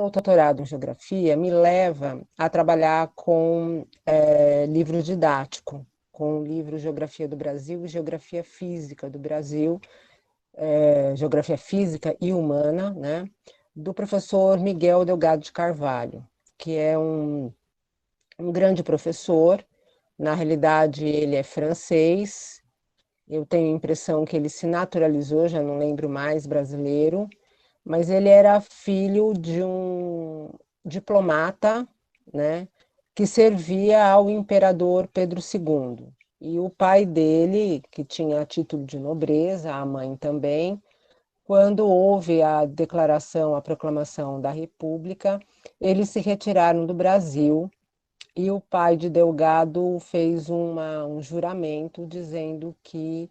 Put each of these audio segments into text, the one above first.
doutorado em geografia me leva a trabalhar com livro didático, com o livro Geografia do Brasil e Geografia Física do Brasil, Geografia Física e Humana, né, do professor Miguel Delgado de Carvalho, que é um grande professor. Na realidade, ele é francês. Eu tenho a impressão que ele se naturalizou, já não lembro mais, brasileiro, mas ele era filho de um diplomata, né, que servia ao imperador Pedro II. E o pai dele, que tinha título de nobreza, a mãe também, quando houve a declaração, a proclamação da República, eles se retiraram do Brasil e o pai de Delgado fez um juramento dizendo que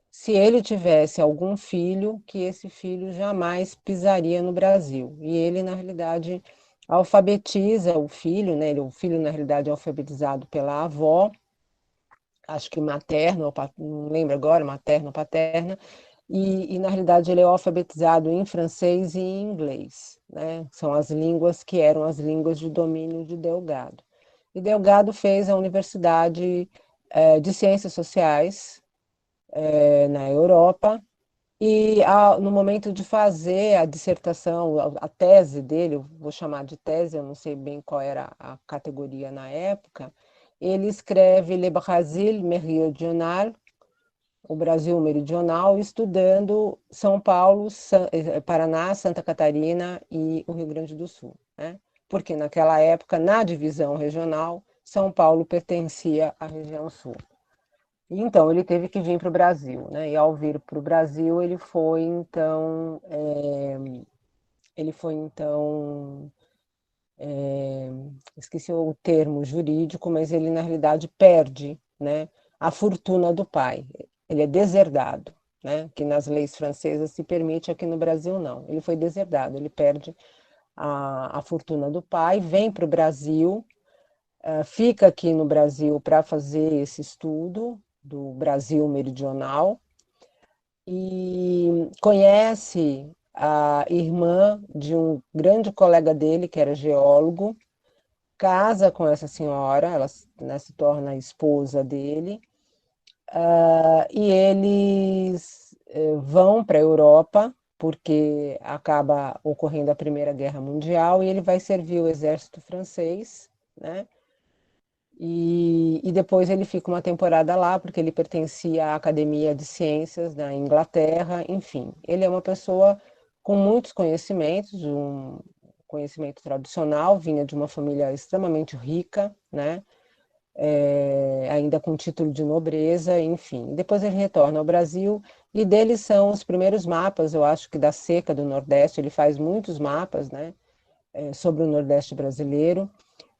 se ele tivesse algum filho, que esse filho jamais pisaria no Brasil. E ele, na realidade, alfabetiza o filho, né? O filho, na realidade, é alfabetizado pela avó, acho que materna, não lembro agora, materna ou paterna, e, na realidade ele é alfabetizado em francês e em inglês, né? São as línguas que eram as línguas de domínio de Delgado. E Delgado fez a Universidade de Ciências Sociais na Europa, e no momento de fazer a dissertação, a tese dele, eu vou chamar de tese, eu não sei bem qual era a categoria na época, ele escreve Le Brasil Méridional, o Brasil Meridional, estudando São Paulo, Paraná, Santa Catarina e o Rio Grande do Sul, né? Porque naquela época, na divisão regional, São Paulo pertencia à região sul. Então, ele teve que vir para o Brasil, né? E ao vir para o Brasil, esqueci o termo jurídico, mas ele, na realidade, perde, né, a fortuna do pai. Ele é deserdado, né? Que nas leis francesas se permite, aqui no Brasil não. Ele foi deserdado, ele perde a fortuna do pai, vem para o Brasil, fica aqui no Brasil para fazer esse estudo do Brasil Meridional e conhece a irmã de um grande colega dele, que era geólogo, casa com essa senhora, ela, né, se torna esposa dele, e eles vão para a Europa, porque acaba ocorrendo a Primeira Guerra Mundial, e ele vai servir o exército francês, né? E depois ele fica uma temporada lá, porque ele pertencia à Academia de Ciências da Inglaterra, enfim. Ele é uma pessoa com muitos conhecimentos, um conhecimento tradicional, vinha de uma família extremamente rica, né? Ainda com título de nobreza, enfim. Depois ele retorna ao Brasil e deles são os primeiros mapas, eu acho que da seca do Nordeste, ele faz muitos mapas, né? Sobre o Nordeste brasileiro.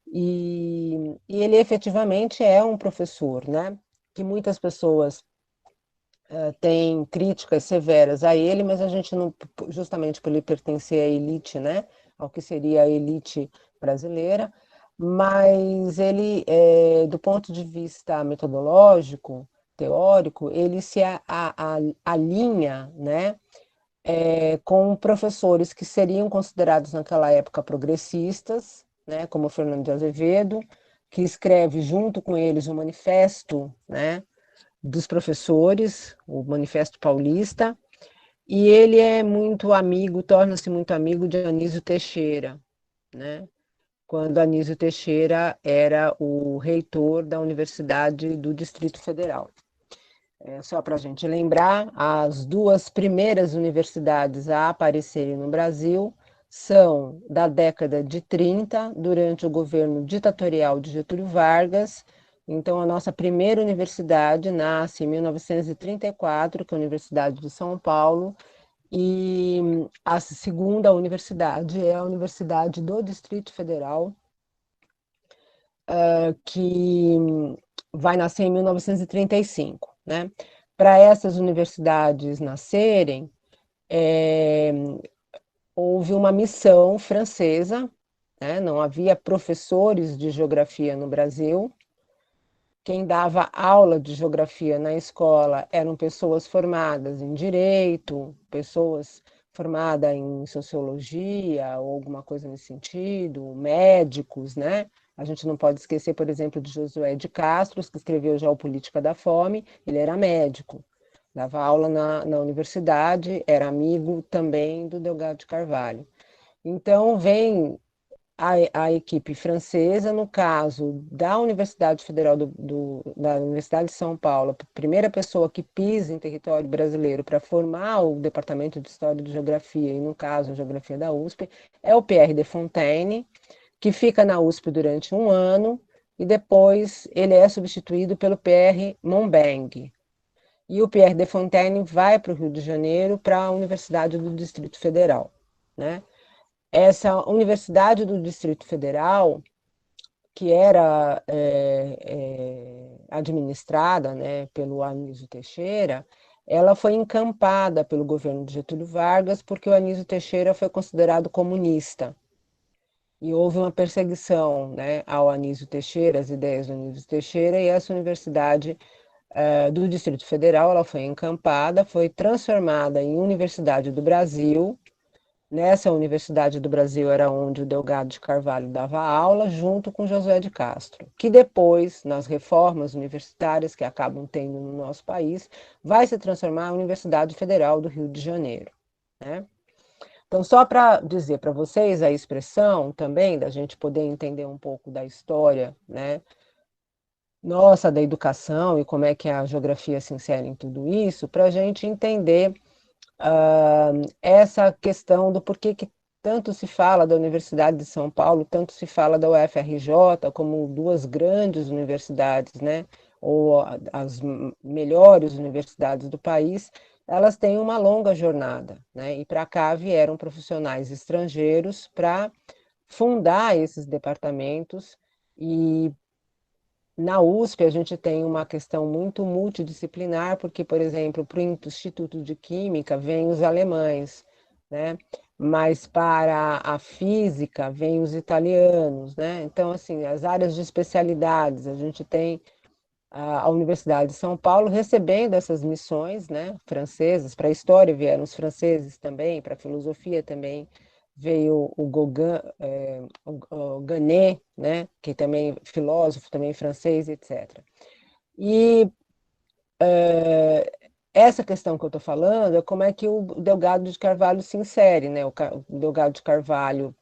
E ele efetivamente é um professor, né? Que muitas pessoas têm críticas severas a ele, mas a gente não, justamente por ele pertencer à elite, né? Ao que seria a elite brasileira, mas ele, do ponto de vista metodológico, teórico, ele se alinha, né? Com professores que seriam considerados naquela época progressistas, né, como Fernando de Azevedo, que escreve junto com eles o manifesto, né, dos professores, o Manifesto Paulista, e ele é muito amigo, torna-se muito amigo de Anísio Teixeira, né, quando Anísio Teixeira era o reitor da Universidade do Distrito Federal. Só para a gente lembrar, as duas primeiras universidades a aparecerem no Brasil são da década de 30, durante o governo ditatorial de Getúlio Vargas. Então, a nossa primeira universidade nasce em 1934, que é a Universidade de São Paulo, e a segunda universidade é a Universidade do Distrito Federal, que vai nascer em 1935, né? Para essas universidades nascerem, é, houve uma missão francesa, né? Não havia professores de geografia no Brasil. Quem dava aula de geografia na escola eram pessoas formadas em direito, pessoas formada em sociologia ou alguma coisa nesse sentido, médicos, né? A gente não pode esquecer, por exemplo, de Josué de Castro, que escreveu Geopolítica da Fome, ele era médico, dava aula na universidade, era amigo também do Delgado de Carvalho. Então, vem a equipe francesa, no caso da Universidade Federal da Universidade de São Paulo, a primeira pessoa que pisa em território brasileiro para formar o Departamento de História e de Geografia, e no caso a Geografia da USP, é o Pierre de Fontaine, que fica na USP durante um ano, e depois ele é substituído pelo Pierre Monbeng. E o Pierre de Fontaine vai para o Rio de Janeiro, para a Universidade do Distrito Federal, né? Essa Universidade do Distrito Federal, que era administrada, né, pelo Anísio Teixeira, ela foi encampada pelo governo de Getúlio Vargas, porque o Anísio Teixeira foi considerado comunista. E houve uma perseguição, né, ao Anísio Teixeira, às ideias do Anísio Teixeira, e essa universidade do Distrito Federal ela foi encampada, foi transformada em Universidade do Brasil. Nessa Universidade do Brasil era onde o Delgado de Carvalho dava aula, junto com Josué de Castro, que depois, nas reformas universitárias que acabam tendo no nosso país, vai se transformar em Universidade Federal do Rio de Janeiro, né? Então, só para dizer para vocês a expressão também, da gente poder entender um pouco da história, né? Nossa, da educação e como é que a geografia se insere em tudo isso, para a gente entender essa questão do porquê que tanto se fala da Universidade de São Paulo, tanto se fala da UFRJ como duas grandes universidades, né? Ou as melhores universidades do país, elas têm uma longa jornada, né? E para cá vieram profissionais estrangeiros para fundar esses departamentos e na USP, a gente tem uma questão muito multidisciplinar, porque, por exemplo, para o Instituto de Química vêm os alemães, né? Mas para a física vêm os italianos, né? Então, assim, as áreas de especialidades, a gente tem a Universidade de São Paulo recebendo essas missões, né, francesas. Para a história vieram os franceses também, para a filosofia também veio o Gauguin, o Ganet, né, que também é filósofo, também francês, etc. E essa questão que eu estou falando é como é que o Delgado de Carvalho se insere, né? O Delgado de Carvalho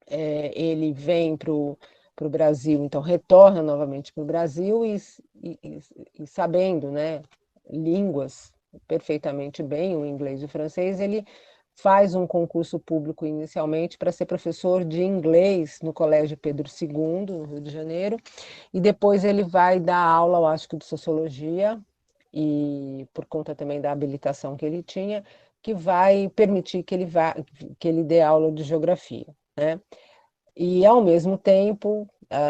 ele vem para o Brasil, então retorna novamente para o Brasil e sabendo, né, línguas perfeitamente bem, o inglês e o francês, ele faz um concurso público inicialmente para ser professor de inglês no Colégio Pedro II, no Rio de Janeiro, e depois ele vai dar aula, eu acho que de sociologia, e por conta também da habilitação que ele tinha, que vai permitir que ele dê aula de geografia, né? E, ao mesmo tempo,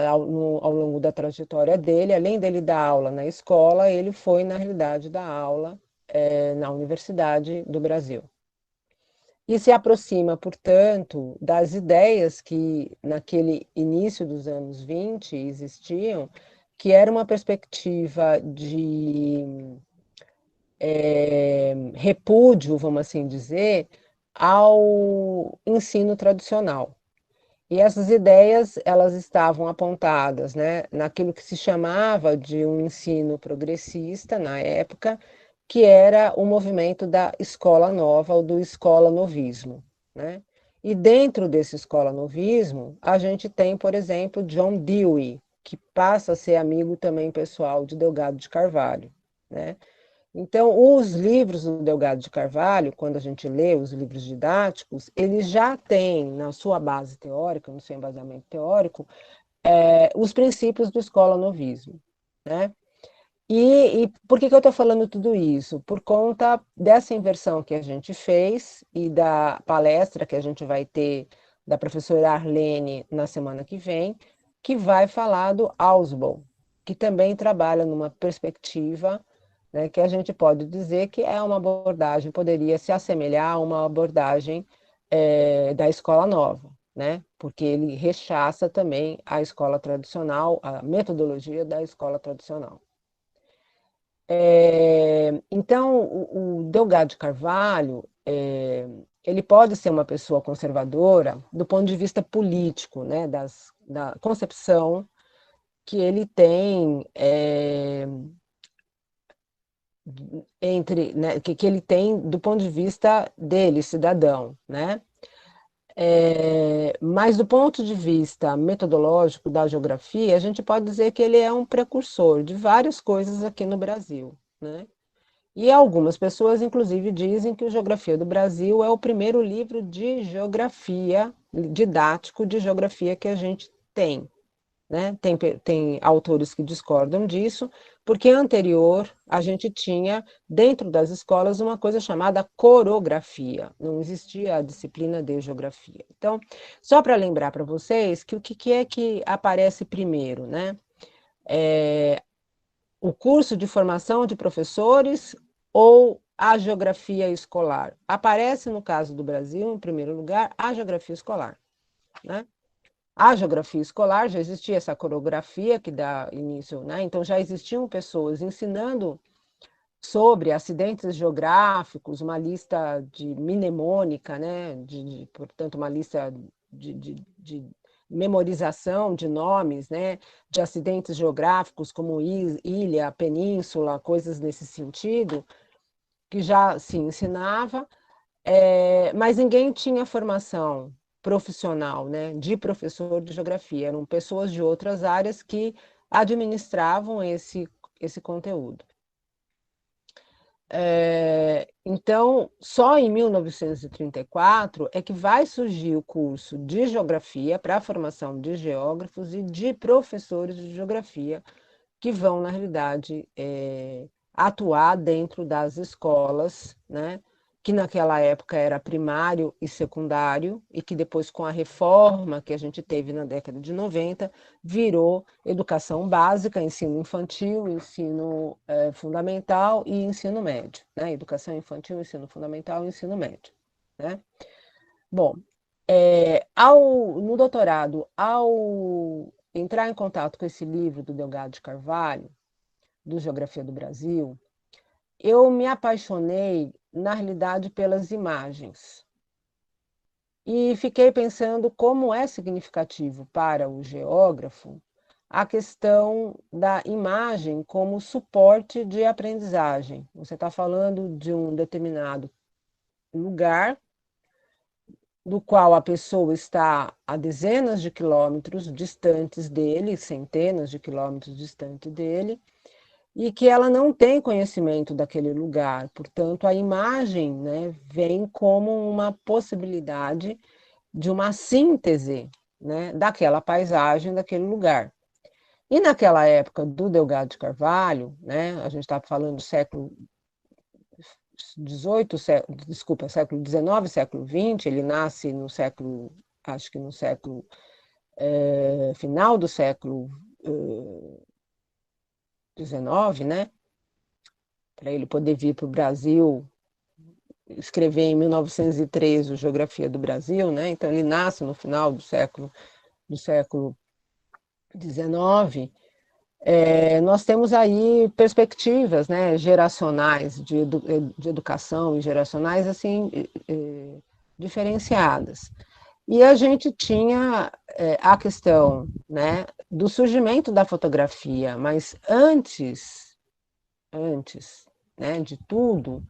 ao longo da trajetória dele, além dele dar aula na escola, ele foi, na realidade, dar aula na Universidade do Brasil. E se aproxima, portanto, das ideias que, naquele início dos anos 20 existiam, que era uma perspectiva de repúdio, vamos assim dizer, ao ensino tradicional. E essas ideias, elas estavam apontadas, né, naquilo que se chamava de um ensino progressista na época, que era o movimento da escola nova ou do escola novismo, né? E dentro desse escola novismo, a gente tem, por exemplo, John Dewey, que passa a ser amigo também pessoal de Delgado de Carvalho, né? Então, os livros do Delgado de Carvalho, quando a gente lê os livros didáticos, eles já têm na sua base teórica, no seu embasamento teórico, os princípios do escola novismo, né? E por que eu estou falando tudo isso? Por conta dessa inversão que a gente fez e da palestra que a gente vai ter da professora Arlene na semana que vai falar do Ausubel, que também trabalha numa perspectiva, né, que a gente pode dizer que é uma abordagem, poderia se assemelhar a uma abordagem da escola nova, né? Porque ele rechaça também a escola tradicional, a metodologia da escola tradicional. Então, o Delgado de Carvalho, ele pode ser uma pessoa conservadora do ponto de vista político, né, da concepção que ele tem né, que ele tem do ponto de vista dele, cidadão, né? Mas do ponto de vista metodológico da geografia, a gente pode dizer que ele é um precursor de várias coisas aqui no Brasil, né? E algumas pessoas, inclusive, dizem que o Geografia do Brasil é o primeiro livro de geografia, didático de geografia que a gente tem, né? Tem autores que discordam disso, porque anterior a gente tinha, dentro das escolas, uma coisa chamada corografia, não existia a disciplina de geografia. Então, só para lembrar para vocês que o que é que aparece primeiro, né? É, o curso de formação de professores ou a geografia escolar? Aparece, no caso do Brasil, em primeiro lugar, a geografia escolar, né? A geografia escolar já existia essa coreografia que dá início, né? Então já existiam pessoas ensinando sobre acidentes geográficos, uma lista de mnemônica, né? Portanto, uma lista de memorização de nomes, né? De acidentes geográficos como ilha, península, coisas nesse sentido, que já se ensinava, mas ninguém tinha formação profissional, né, de professor de geografia. Eram pessoas de outras áreas que administravam esse conteúdo. Então, só em 1934 é que vai surgir o curso de geografia para a formação de geógrafos e de professores de geografia, que vão, na realidade, atuar dentro das escolas, né? Que naquela época era primário e secundário, e que depois, com a reforma que a gente teve na década de 90, virou educação básica, ensino infantil, ensino fundamental e ensino médio. Né? Educação infantil, ensino fundamental e ensino médio. Né? Bom, no doutorado, ao entrar em contato com esse livro do Delgado de Carvalho, do Geografia do Brasil, eu me apaixonei, na realidade, pelas imagens. E fiquei pensando como é significativo para o geógrafo a questão da imagem como suporte de aprendizagem. Você está falando de um determinado lugar do qual a pessoa está a dezenas de quilômetros distantes dele, centenas de quilômetros distante dele, e que ela não tem conhecimento daquele lugar. Portanto, a imagem, né, vem como uma possibilidade de uma síntese, né, daquela paisagem, daquele lugar. E naquela época do Delgado de Carvalho, né, a gente está falando do século XVIII, desculpa, século XIX, século XX, ele nasce no século, acho que no século, final do século XIX, né, para ele poder vir para o Brasil escrever em 1913 o Geografia do Brasil, né? Então ele nasce no final do século XIX. Nós temos aí perspectivas, né, geracionais de educação e geracionais assim diferenciadas. E a gente tinha a questão, né, do surgimento da fotografia, mas antes, né, de tudo,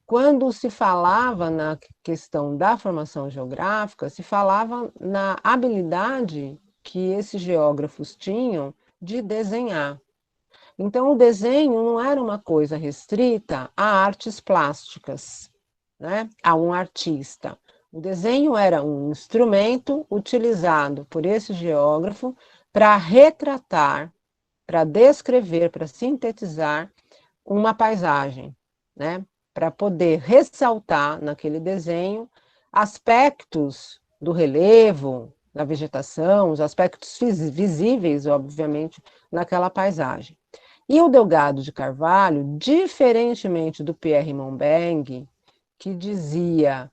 quando se falava na questão da formação geográfica, se falava na habilidade que esses geógrafos tinham de desenhar. Então, o desenho não era uma coisa restrita a artes plásticas, né? A um artista. O desenho era um instrumento utilizado por esse geógrafo para retratar, para descrever, para sintetizar uma paisagem, né? Para poder ressaltar naquele desenho aspectos do relevo, da vegetação, os aspectos visíveis, obviamente, naquela paisagem. E o Delgado de Carvalho, diferentemente do Pierre Monbeng, que dizia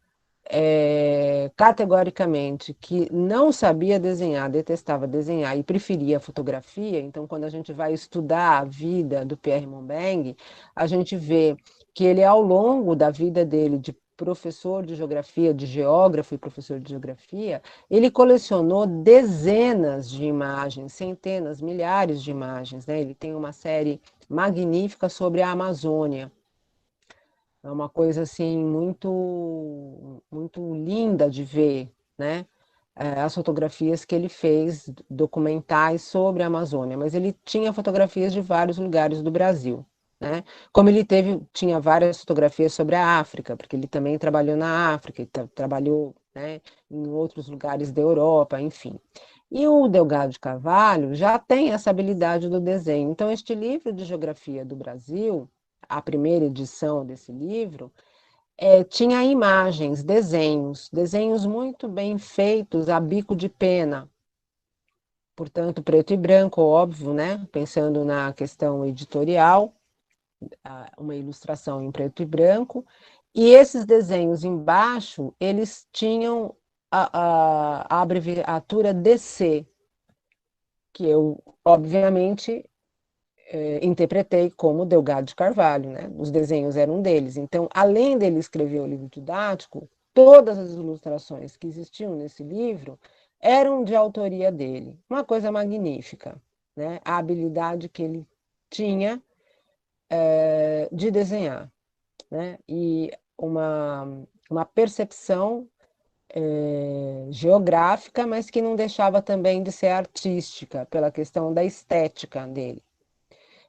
categoricamente que não sabia desenhar, detestava desenhar e preferia a fotografia. Então, quando a gente vai estudar a vida do Pierre Monbeng, a gente vê que ele, ao longo da vida dele, de professor de geografia, de geógrafo e professor de geografia, ele colecionou dezenas de imagens, centenas, milhares de imagens, né? Ele tem uma série magnífica sobre a Amazônia. É uma coisa assim muito linda de ver, né? As fotografias que ele fez documentais sobre a Amazônia, mas ele tinha fotografias de vários lugares do Brasil, né? Como ele tinha várias fotografias sobre a África, porque ele também trabalhou na África, trabalhou, né, em outros lugares da Europa, enfim. E o Delgado de Carvalho já tem essa habilidade do desenho. Então, este livro de geografia do Brasil, a primeira edição desse livro, tinha imagens, desenhos muito bem feitos a bico de pena, portanto, preto e branco, óbvio, né? Pensando na questão editorial, uma ilustração em preto e branco, e esses desenhos embaixo, eles tinham a abreviatura DC, que eu, obviamente, interpretei como Delgado de Carvalho, né? Os desenhos eram deles. Então, além dele escrever o livro didático, todas as ilustrações que existiam nesse livro eram de autoria dele. Uma coisa magnífica, né? A habilidade que ele tinha de desenhar, né? E uma percepção geográfica, mas que não deixava também de ser artística, pela questão da estética dele.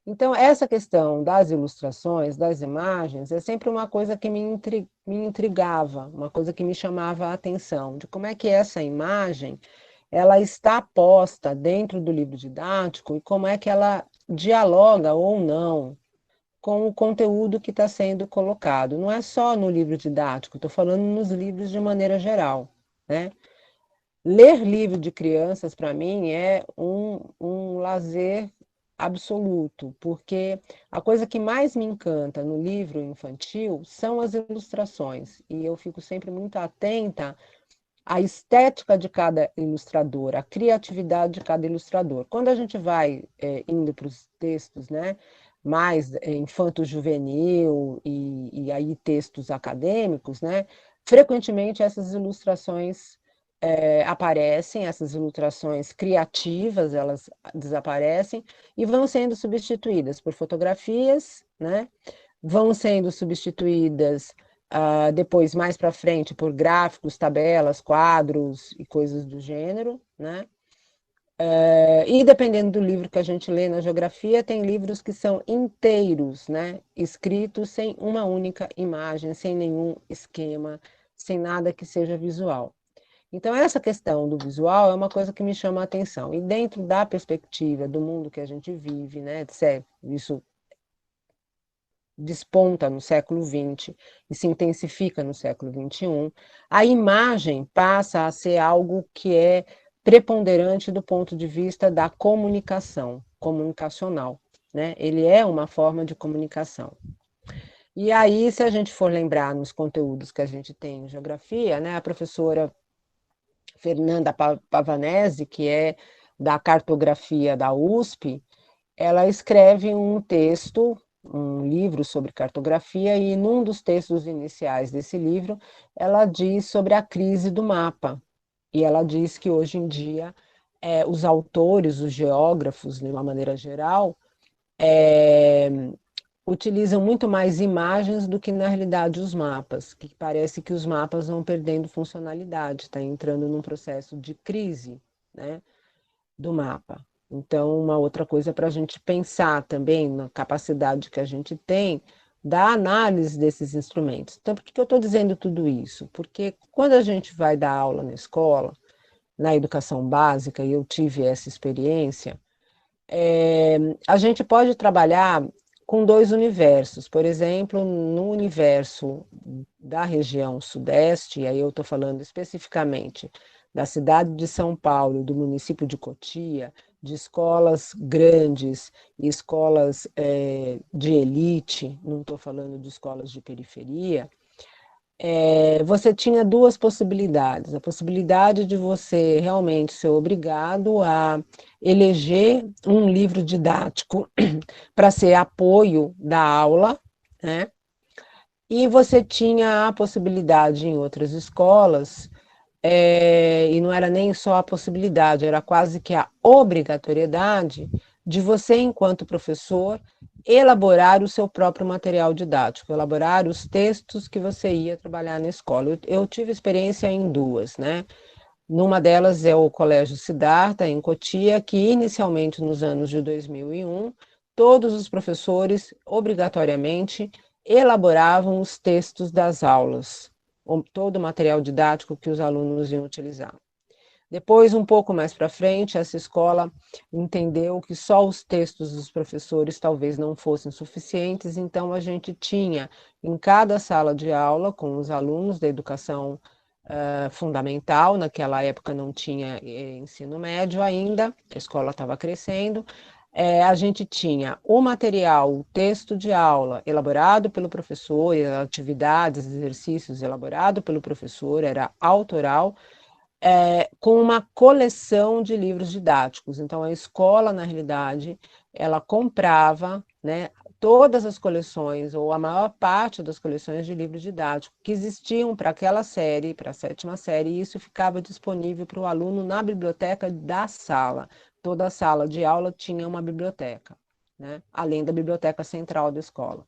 Então, essa questão das ilustrações, das imagens, é sempre uma coisa que me intrigava, uma coisa que me chamava a atenção, de como é que essa imagem ela está posta dentro do livro didático e como é que ela dialoga ou não com o conteúdo que está sendo colocado. Não é só no livro didático, estou falando nos livros de maneira geral, né? Ler livro de crianças, para mim, é um lazer absoluto, porque a coisa que mais me encanta no livro infantil são as ilustrações, e eu fico sempre muito atenta à estética de cada ilustrador, à criatividade de cada ilustrador. Quando a gente vai indo para os textos, né, mais infanto-juvenil e aí textos acadêmicos, né, frequentemente essas ilustrações aparecem, essas ilustrações criativas, elas desaparecem e vão sendo substituídas por fotografias, né? Vão sendo substituídas depois, mais para frente, por gráficos, tabelas, quadros e coisas do gênero, né? E dependendo do livro que a gente lê na geografia, tem livros que são inteiros, né? Escritos sem uma única imagem, sem nenhum esquema, sem nada que seja visual. Então, essa questão do visual é uma coisa que me chama a atenção. E dentro da perspectiva do mundo que a gente vive, né, isso desponta no século XX e se intensifica no século XXI, a imagem passa a ser algo que é preponderante do ponto de vista da comunicação, comunicacional, né? Ele é uma forma de comunicação. E aí, se a gente for lembrar nos conteúdos que a gente tem em geografia, né, a professora Fernanda Pavanese, que é da cartografia da USP, ela escreve um texto, um livro sobre cartografia, e num dos textos iniciais desse livro, ela diz sobre a crise do mapa. E ela diz que hoje em dia os autores, os geógrafos, de uma maneira geral, é, utilizam muito mais imagens do que, na realidade, os mapas, que parece que os mapas vão perdendo funcionalidade, está entrando num processo de crise, né, do mapa. Então, uma outra coisa para a gente pensar também na capacidade que a gente tem da análise desses instrumentos. Então, por que eu estou dizendo tudo isso? Porque quando a gente vai dar aula na escola, na educação básica, e eu tive essa experiência, a gente pode trabalhar com dois universos. Por exemplo, no universo da região sudeste, e aí eu estou falando especificamente da cidade de São Paulo, do município de Cotia, de escolas grandes e escolas de elite, não estou falando de escolas de periferia, você tinha duas possibilidades. A possibilidade de você realmente ser obrigado a eleger um livro didático para ser apoio da aula, né? E você tinha a possibilidade em outras escolas, e não era nem só a possibilidade, era quase que a obrigatoriedade de você, enquanto professor, elaborar o seu próprio material didático, elaborar os textos que você ia trabalhar na escola. Eu tive experiência em duas, né? Numa delas é o Colégio Siddhartha, em Cotia, que inicialmente nos anos de 2001, todos os professores, obrigatoriamente, elaboravam os textos das aulas, todo o material didático que os alunos iam utilizar. Depois, um pouco mais para frente, essa escola entendeu que só os textos dos professores talvez não fossem suficientes, então a gente tinha em cada sala de aula, com os alunos da educação fundamental, naquela época não tinha ensino médio ainda, a escola estava crescendo, a gente tinha o material, o texto de aula elaborado pelo professor, atividades, exercícios elaborado pelo professor, era autoral, com uma coleção de livros didáticos. Então, a escola, na realidade, ela comprava, né, todas as coleções, ou a maior parte das coleções de livros didáticos que existiam para aquela série, para a sétima série, e isso ficava disponível para o aluno na biblioteca da sala. Toda a sala de aula tinha uma biblioteca, né, além da biblioteca central da escola.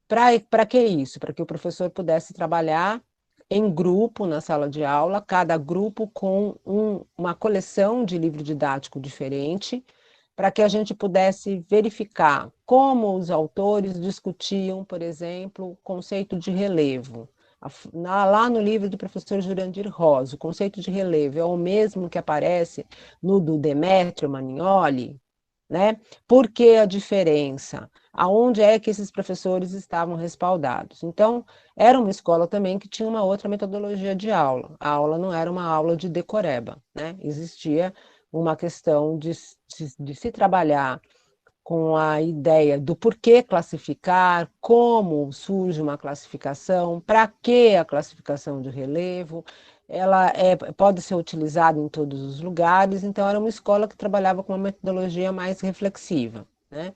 Para que isso? Para que o professor pudesse trabalhar em grupo na sala de aula, cada grupo com uma coleção de livro didático diferente, para que a gente pudesse verificar como os autores discutiam, por exemplo, o conceito de relevo. Lá no livro do professor Jurandir Rosa, o conceito de relevo é o mesmo que aparece no do Demétrio Manioli, né? Por que a diferença? Aonde é que esses professores estavam respaldados? Então, era uma escola também que tinha uma outra metodologia de aula. A aula não era uma aula de decoreba, né? Existia uma questão de se trabalhar com a ideia do porquê classificar, como surge uma classificação, para que a classificação de relevo, ela pode ser utilizada em todos os lugares, então era uma escola que trabalhava com uma metodologia mais reflexiva, né?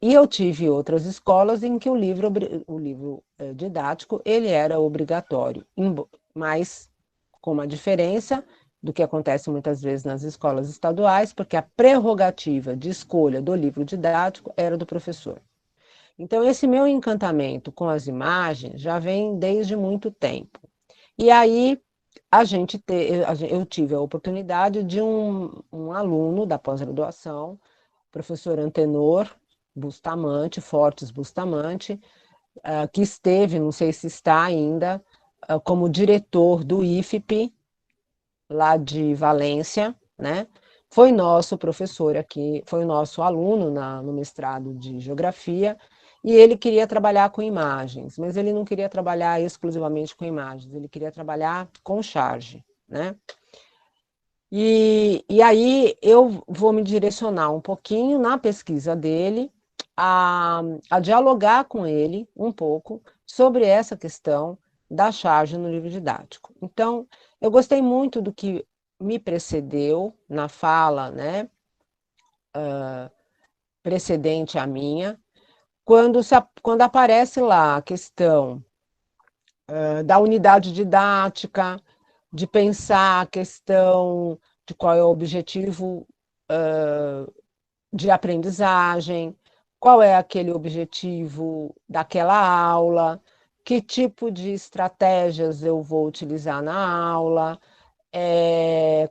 E eu tive outras escolas em que o livro didático ele era obrigatório, mas com uma diferença do que acontece muitas vezes nas escolas estaduais, porque a prerrogativa de escolha do livro didático era do professor. Então, esse meu encantamento com as imagens já vem desde muito tempo. E aí, eu tive a oportunidade de um aluno da pós-graduação, professor Antenor Bustamante, Fortes Bustamante, que esteve, não sei se está ainda, como diretor do IFP, lá de Valência, né? Foi nosso professor aqui, foi nosso aluno no mestrado de Geografia, e ele queria trabalhar com imagens, mas ele não queria trabalhar exclusivamente com imagens, ele queria trabalhar com charge, né? E aí eu vou me direcionar um pouquinho na pesquisa dele, a, a dialogar com ele um pouco sobre essa questão da charge no livro didático. Então, eu gostei muito do que me precedeu na fala, né, precedente à minha, quando aparece lá a questão da unidade didática, de pensar a questão de qual é o objetivo de aprendizagem, qual é aquele objetivo daquela aula, que tipo de estratégias eu vou utilizar na aula,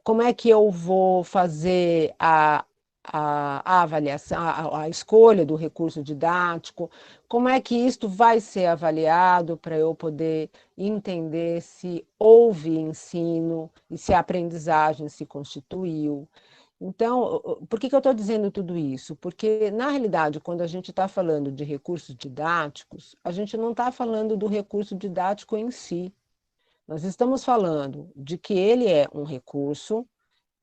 como é que eu vou fazer a avaliação, a escolha do recurso didático, como é que isto vai ser avaliado para eu poder entender se houve ensino e se a aprendizagem se constituiu. Então, por que eu estou dizendo tudo isso? Porque, na realidade, quando a gente está falando de recursos didáticos, a gente não está falando do recurso didático em si. Nós estamos falando de que ele é um recurso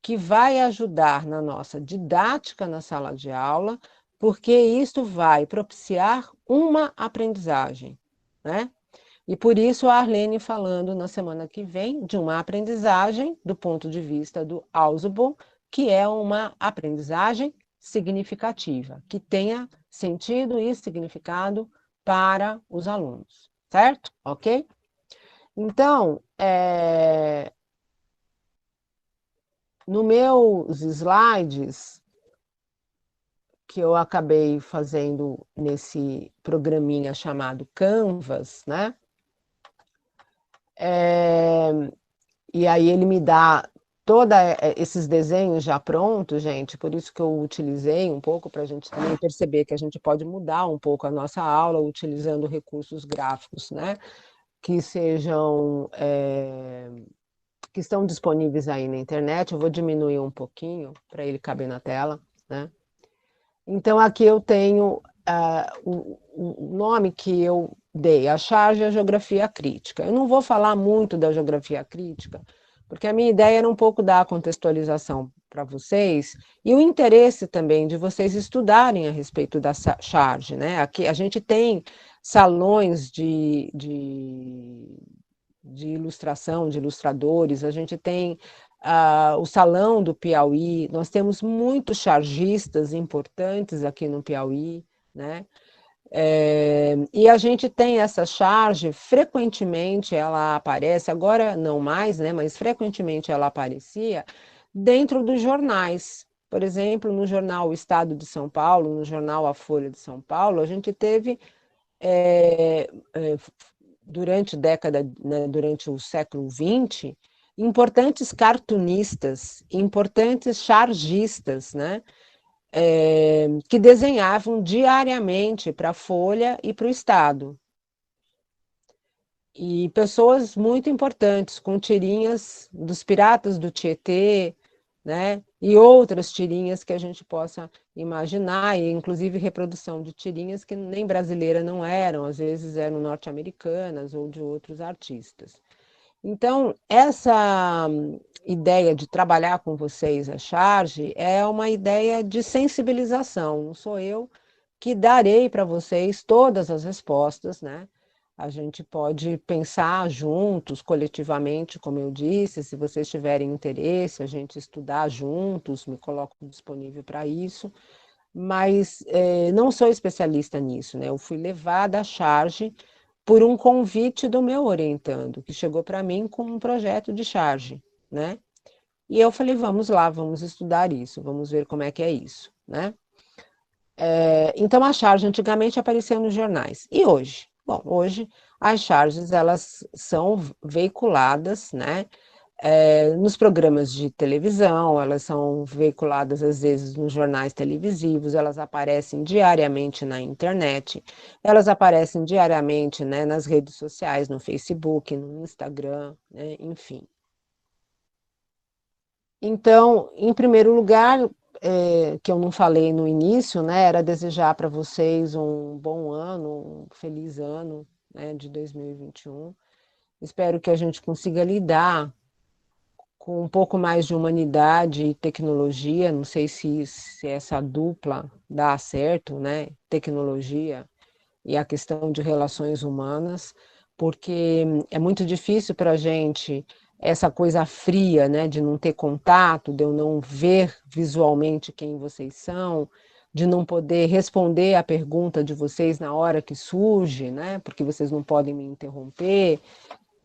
que vai ajudar na nossa didática na sala de aula, porque isto vai propiciar uma aprendizagem, né? E por isso a Arlene falando na semana que vem de uma aprendizagem do ponto de vista do Ausubon, que é uma aprendizagem significativa, que tenha sentido e significado para os alunos, certo? Ok? Então, no meus slides, que eu acabei fazendo nesse programinha chamado Canvas, né? É, e aí ele me dá todos esses desenhos já prontos, gente, por isso que eu utilizei um pouco para a gente também perceber que a gente pode mudar um pouco a nossa aula utilizando recursos gráficos, né? Que sejam que estão disponíveis aí na internet. Eu vou diminuir um pouquinho para ele caber na tela, né? Então, aqui eu tenho o nome que eu dei, a charge e a geografia crítica. Eu não vou falar muito da geografia crítica, porque a minha ideia era um pouco dar a contextualização para vocês e o interesse também de vocês estudarem a respeito da charge, né? Aqui a gente tem salões de ilustração, de ilustradores, a gente tem o Salão do Piauí, nós temos muitos chargistas importantes aqui no Piauí, né? E a gente tem essa charge, frequentemente ela aparece, agora não mais, né? Mas frequentemente ela aparecia dentro dos jornais. Por exemplo, no jornal O Estado de São Paulo, no jornal A Folha de São Paulo, a gente teve é, é, durante década, né, durante o século XX, importantes cartunistas, importantes chargistas, né, que desenhavam diariamente para a Folha e para o Estado. E pessoas muito importantes, com tirinhas dos Piratas do Tietê, né? E outras tirinhas que a gente possa imaginar, e inclusive reprodução de tirinhas que nem brasileiras não eram, às vezes eram norte-americanas ou de outros artistas. Então, essa ideia de trabalhar com vocês a charge é uma ideia de sensibilização, não sou eu que darei para vocês todas as respostas, né? A gente pode pensar juntos, coletivamente, como eu disse, se vocês tiverem interesse, a gente estudar juntos, me coloco disponível para isso, mas não sou especialista nisso, né? Eu fui levada à charge por um convite do meu orientando, que chegou para mim com um projeto de charge, né? E eu falei, vamos lá, vamos estudar isso, vamos ver como é que é isso, né? Então, a charge antigamente aparecia nos jornais. E hoje? Bom, hoje as charges elas são veiculadas, né, nos programas de televisão, elas são veiculadas às vezes nos jornais televisivos, elas aparecem diariamente na internet, elas aparecem diariamente, né, nas redes sociais, no Facebook, no Instagram, né, enfim. Então, em primeiro lugar, que eu não falei no início, né, era desejar para vocês um bom ano, um feliz ano, né, de 2021. Espero que a gente consiga lidar com um pouco mais de humanidade e tecnologia. Não sei se essa dupla dá certo, né? Tecnologia e a questão de relações humanas, porque é muito difícil para a gente essa coisa fria, né, de não ter contato, de eu não ver visualmente quem vocês são, de não poder responder a pergunta de vocês na hora que surge, né, porque vocês não podem me interromper,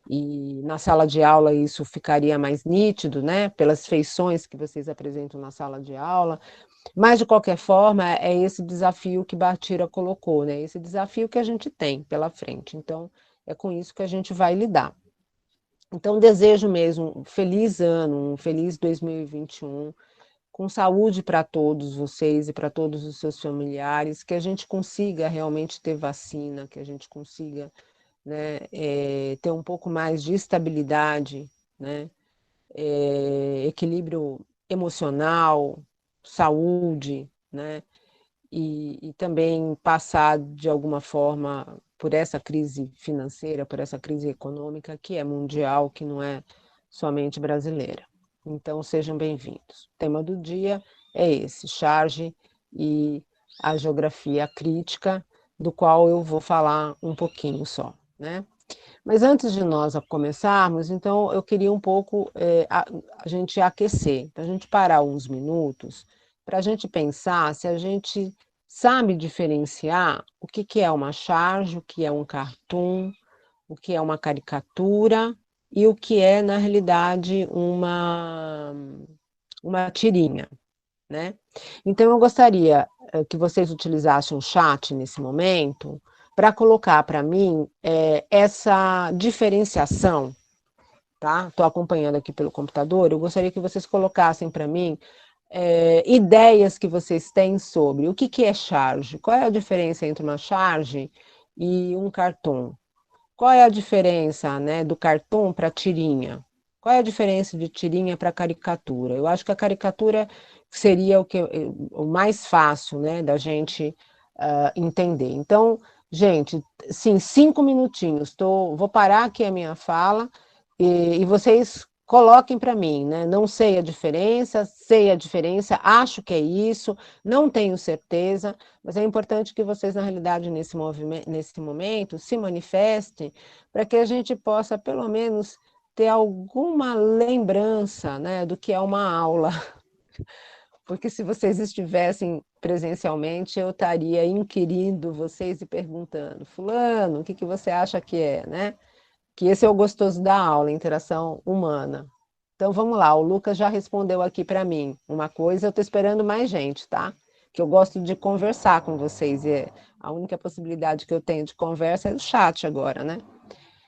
e na sala de aula isso ficaria mais nítido, né, pelas feições que vocês apresentam na sala de aula. Mas, de qualquer forma, é esse desafio que Batira colocou, né? Esse desafio que a gente tem pela frente. Então, é com isso que a gente vai lidar. Então, desejo mesmo um feliz ano, um feliz 2021, com saúde para todos vocês e para todos os seus familiares, que a gente consiga realmente ter vacina, que a gente consiga, né, ter um pouco mais de estabilidade, né, equilíbrio emocional, saúde, né, e também passar de alguma forma por essa crise financeira, por essa crise econômica que é mundial, que não é somente brasileira. Então, sejam bem-vindos. O tema do dia é esse, charge e a geografia crítica, do qual eu vou falar um pouquinho só, né? Mas antes de nós começarmos, então eu queria um pouco a gente aquecer, para a gente parar uns minutos, para a gente pensar se a gente sabe diferenciar o que que é uma charge, o que é um cartoon, o que é uma caricatura e o que é, na realidade, uma tirinha, né? Então, eu gostaria que vocês utilizassem o chat nesse momento para colocar para mim essa diferenciação, tá? Estou acompanhando aqui pelo computador, eu gostaria que vocês colocassem para mim ideias que vocês têm sobre o que que é charge, qual é a diferença entre uma charge e um cartoon? Qual é a diferença, né, do cartoon para tirinha? Qual é a diferença de tirinha para caricatura? Eu acho que a caricatura seria o mais fácil, né, da gente entender. Então, gente, sim, 5 minutinhos. Vou parar aqui a minha fala e vocês coloquem para mim, né? Não sei a diferença, acho que é isso, não tenho certeza, mas é importante que vocês, na realidade, nesse momento, se manifestem para que a gente possa, pelo menos, ter alguma lembrança, né, do que é uma aula. Porque se vocês estivessem presencialmente, eu estaria inquirindo vocês e perguntando, fulano, o que que você acha que é, né? Que esse é o gostoso da aula, interação humana. Então vamos lá, o Lucas já respondeu aqui para mim uma coisa, eu estou esperando mais gente, tá? Que eu gosto de conversar com vocês, e a única possibilidade que eu tenho de conversa é o chat agora, né?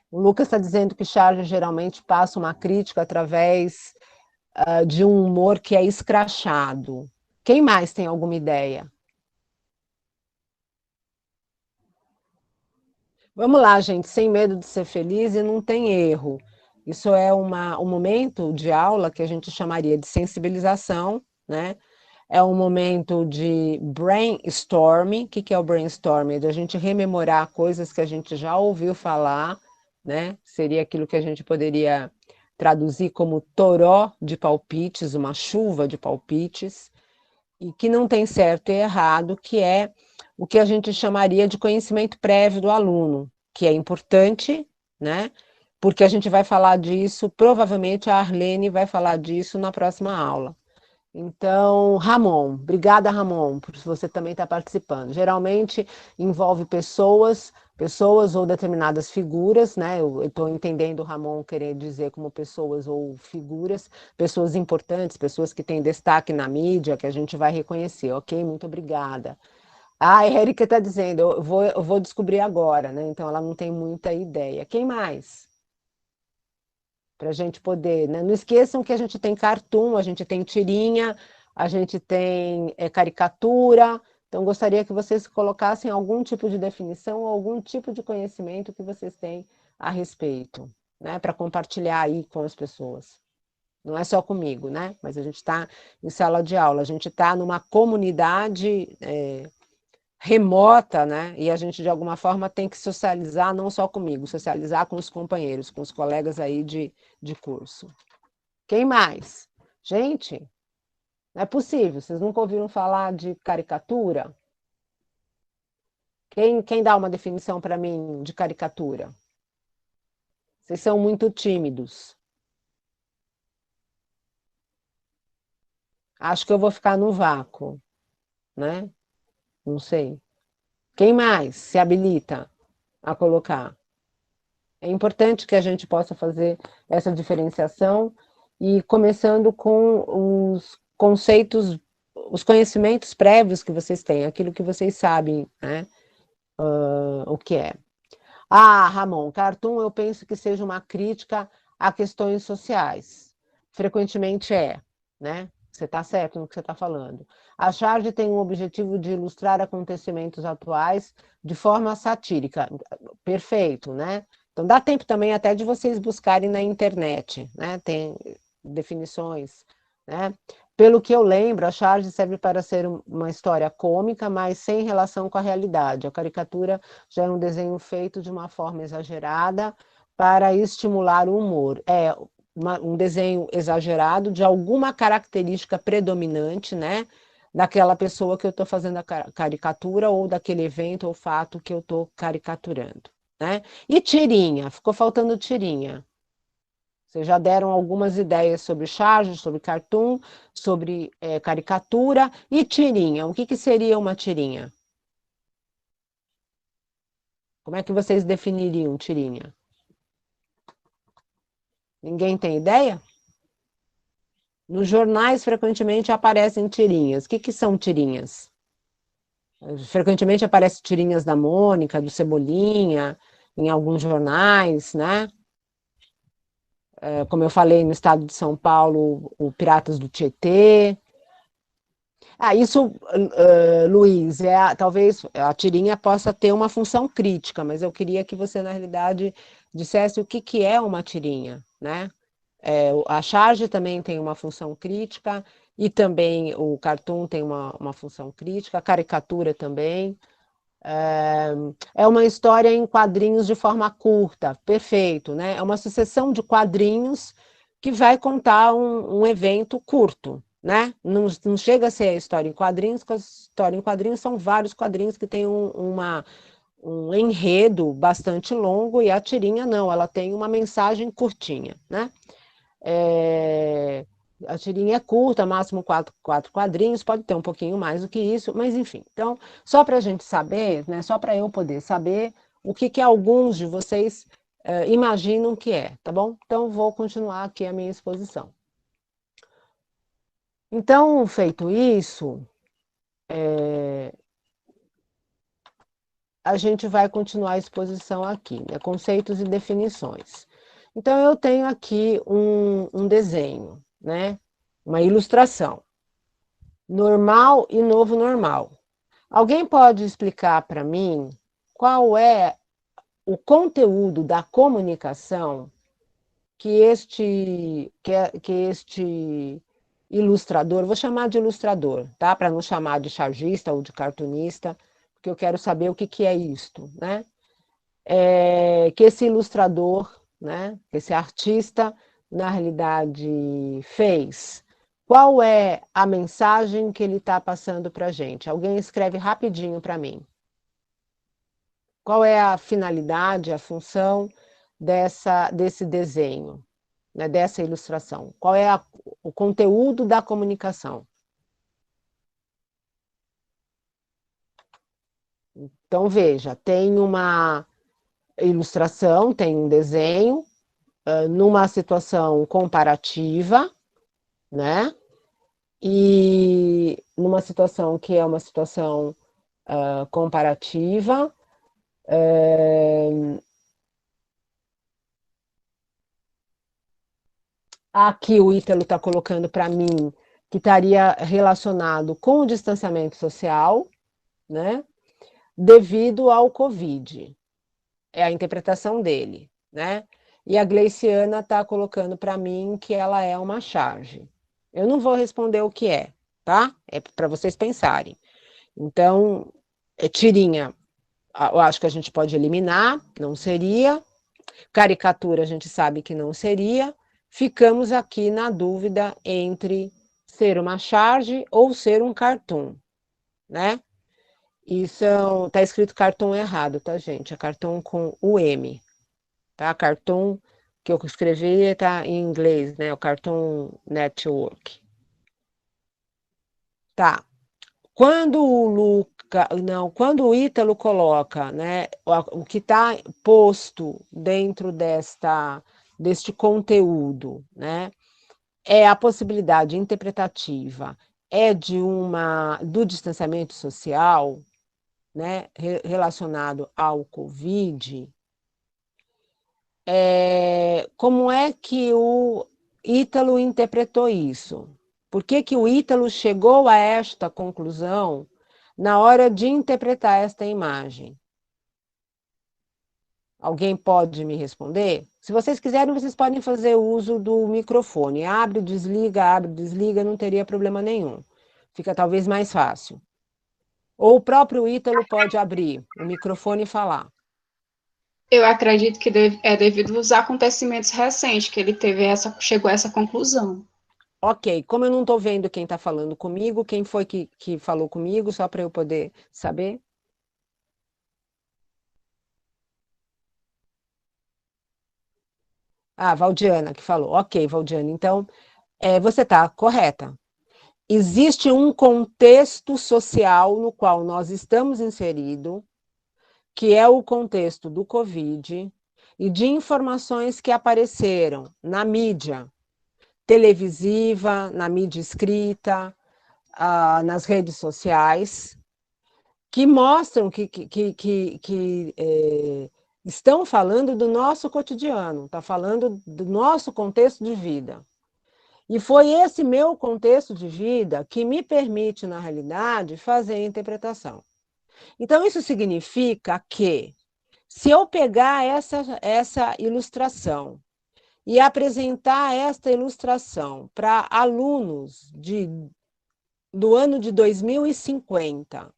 O Lucas está dizendo que Charles geralmente passa uma crítica através de um humor que é escrachado. Quem mais tem alguma ideia? Vamos lá, gente, sem medo de ser feliz e não tem erro. Isso é um momento de aula que a gente chamaria de sensibilização, né? É um momento de brainstorming. O que que é o brainstorming? É de a gente rememorar coisas que a gente já ouviu falar, né? Seria aquilo que a gente poderia traduzir como toró de palpites, uma chuva de palpites, e que não tem certo e errado, que é o que a gente chamaria de conhecimento prévio do aluno, que é importante, né? Porque a gente vai falar disso, provavelmente a Arlene vai falar disso na próxima aula. Então, Ramon, obrigada, Ramon, por você também estar participando. Geralmente envolve pessoas ou determinadas figuras, né? Eu estou entendendo o Ramon querer dizer como pessoas ou figuras, pessoas importantes, pessoas que têm destaque na mídia, que a gente vai reconhecer, ok? Muito obrigada. Ah, a Erika está dizendo, eu vou descobrir agora, né? Então ela não tem muita ideia. Quem mais? Para a gente poder, né? Não esqueçam que a gente tem cartoon, a gente tem tirinha, a gente tem caricatura. Então, gostaria que vocês colocassem algum tipo de definição ou algum tipo de conhecimento que vocês têm a respeito, né? Para compartilhar aí com as pessoas. Não é só comigo, né? Mas a gente está em sala de aula, a gente está numa comunidade remota, né? E a gente, de alguma forma, tem que socializar não só comigo, socializar com os companheiros, com os colegas aí de curso. Quem mais? Gente, não é possível, vocês nunca ouviram falar de caricatura? Quem dá uma definição para mim de caricatura? Vocês são muito tímidos. Acho que eu vou ficar no vácuo, né? Não sei. Quem mais se habilita a colocar? É importante que a gente possa fazer essa diferenciação e começando com os conceitos, os conhecimentos prévios que vocês têm, aquilo que vocês sabem, né? O que é. Ah, Ramon, cartoon eu penso que seja uma crítica a questões sociais. Frequentemente é, né? Você está certo no que você está falando. A charge tem o objetivo de ilustrar acontecimentos atuais de forma satírica. Perfeito, né? Então dá tempo também até de vocês buscarem na internet, né? Tem definições, né? Pelo que eu lembro, a charge serve para ser uma história cômica, mas sem relação com a realidade. A caricatura já é um desenho feito de uma forma exagerada para estimular o humor. É um desenho exagerado de alguma característica predominante, né? Daquela pessoa que eu estou fazendo a caricatura ou daquele evento ou fato que eu estou caricaturando, né? E tirinha, ficou faltando tirinha. Vocês já deram algumas ideias sobre charge, sobre cartoon, sobre caricatura e tirinha. O que, que seria uma tirinha? Como é que vocês definiriam tirinha? Ninguém tem ideia? Nos jornais frequentemente aparecem tirinhas. O que, que são tirinhas? Frequentemente aparecem tirinhas da Mônica, do Cebolinha, em alguns jornais, né? Como eu falei, no estado de São Paulo, o Piratas do Tietê. Ah, isso, Luiz, talvez a tirinha possa ter uma função crítica, mas eu queria que você, na realidade, dissesse o que, que é uma tirinha, né? A charge também tem uma função crítica, e também o cartoon tem uma função crítica, a caricatura também. É uma história em quadrinhos de forma curta, perfeito, né? É uma sucessão de quadrinhos que vai contar um evento curto, né? Não chega a ser a história em quadrinhos, porque a história em quadrinhos são vários quadrinhos que têm um enredo bastante longo, e a tirinha não, ela tem uma mensagem curtinha, né? É, a tirinha é curta, máximo quatro quadrinhos, pode ter um pouquinho mais do que isso, mas enfim. Então, só para a gente saber, né, só para eu poder saber o que, que alguns de vocês imaginam que é, tá bom? Então, vou continuar aqui a minha exposição. Então, feito isso, a gente vai continuar a exposição aqui, né, conceitos e definições. Então, eu tenho aqui um desenho, né, uma ilustração. Normal e novo normal. Alguém pode explicar para mim qual é o conteúdo da comunicação que este ilustrador, vou chamar de ilustrador, tá? Para não chamar de chargista ou de cartunista, porque eu quero saber o que, que é isto, né? Que esse ilustrador, né? Que esse artista, na realidade, fez. Qual é a mensagem que ele está passando para a gente? Alguém escreve rapidinho para mim. Qual é a finalidade, a função desse desenho, né, dessa ilustração? Qual é o conteúdo da comunicação? Então, veja, tem uma ilustração, tem um desenho, numa situação comparativa, né? E numa situação que é uma situação comparativa, aqui o Ítalo está colocando para mim que estaria relacionado com o distanciamento social, né? Devido ao Covid. É a interpretação dele, né? E a Gleiciana está colocando para mim que ela é uma charge. Eu não vou responder o que é, tá? É para vocês pensarem. Então, tirinha, eu acho que a gente pode eliminar, não seria. Caricatura, a gente sabe que não seria. Ficamos aqui na dúvida entre ser uma charge ou ser um cartoon, né? E tá escrito cartoon errado, tá, gente? É cartoon com o M, tá? Cartoon que eu escrevi está em inglês, né? O Cartoon Network. Tá. Quando o Luca, não, quando o Ítalo coloca, né, o que está posto dentro deste conteúdo, né, é a possibilidade interpretativa, é do distanciamento social, né, relacionado ao Covid. Como é que o Ítalo interpretou isso? Por que que o Ítalo chegou a esta conclusão na hora de interpretar esta imagem? Alguém pode me responder? Se vocês quiserem, vocês podem fazer uso do microfone. Abre, desliga, não teria problema nenhum. Fica talvez mais fácil. Ou o próprio Ítalo pode abrir o microfone e falar. Eu acredito que é devido aos acontecimentos recentes que ele chegou a essa conclusão. Ok, como eu não estou vendo quem está falando comigo, quem foi que falou comigo, só para eu poder saber? Ah, Valdiana que falou. Ok, Valdiana, então você está correta. Existe um contexto social no qual nós estamos inseridos, que é o contexto do Covid e de informações que apareceram na mídia televisiva, na mídia escrita, nas redes sociais, que mostram que estão falando do nosso cotidiano, está falando do nosso contexto de vida. E foi esse meu contexto de vida que me permite, na realidade, fazer a interpretação. Então, isso significa que, se eu pegar essa ilustração e apresentar esta ilustração para alunos do ano de 2050,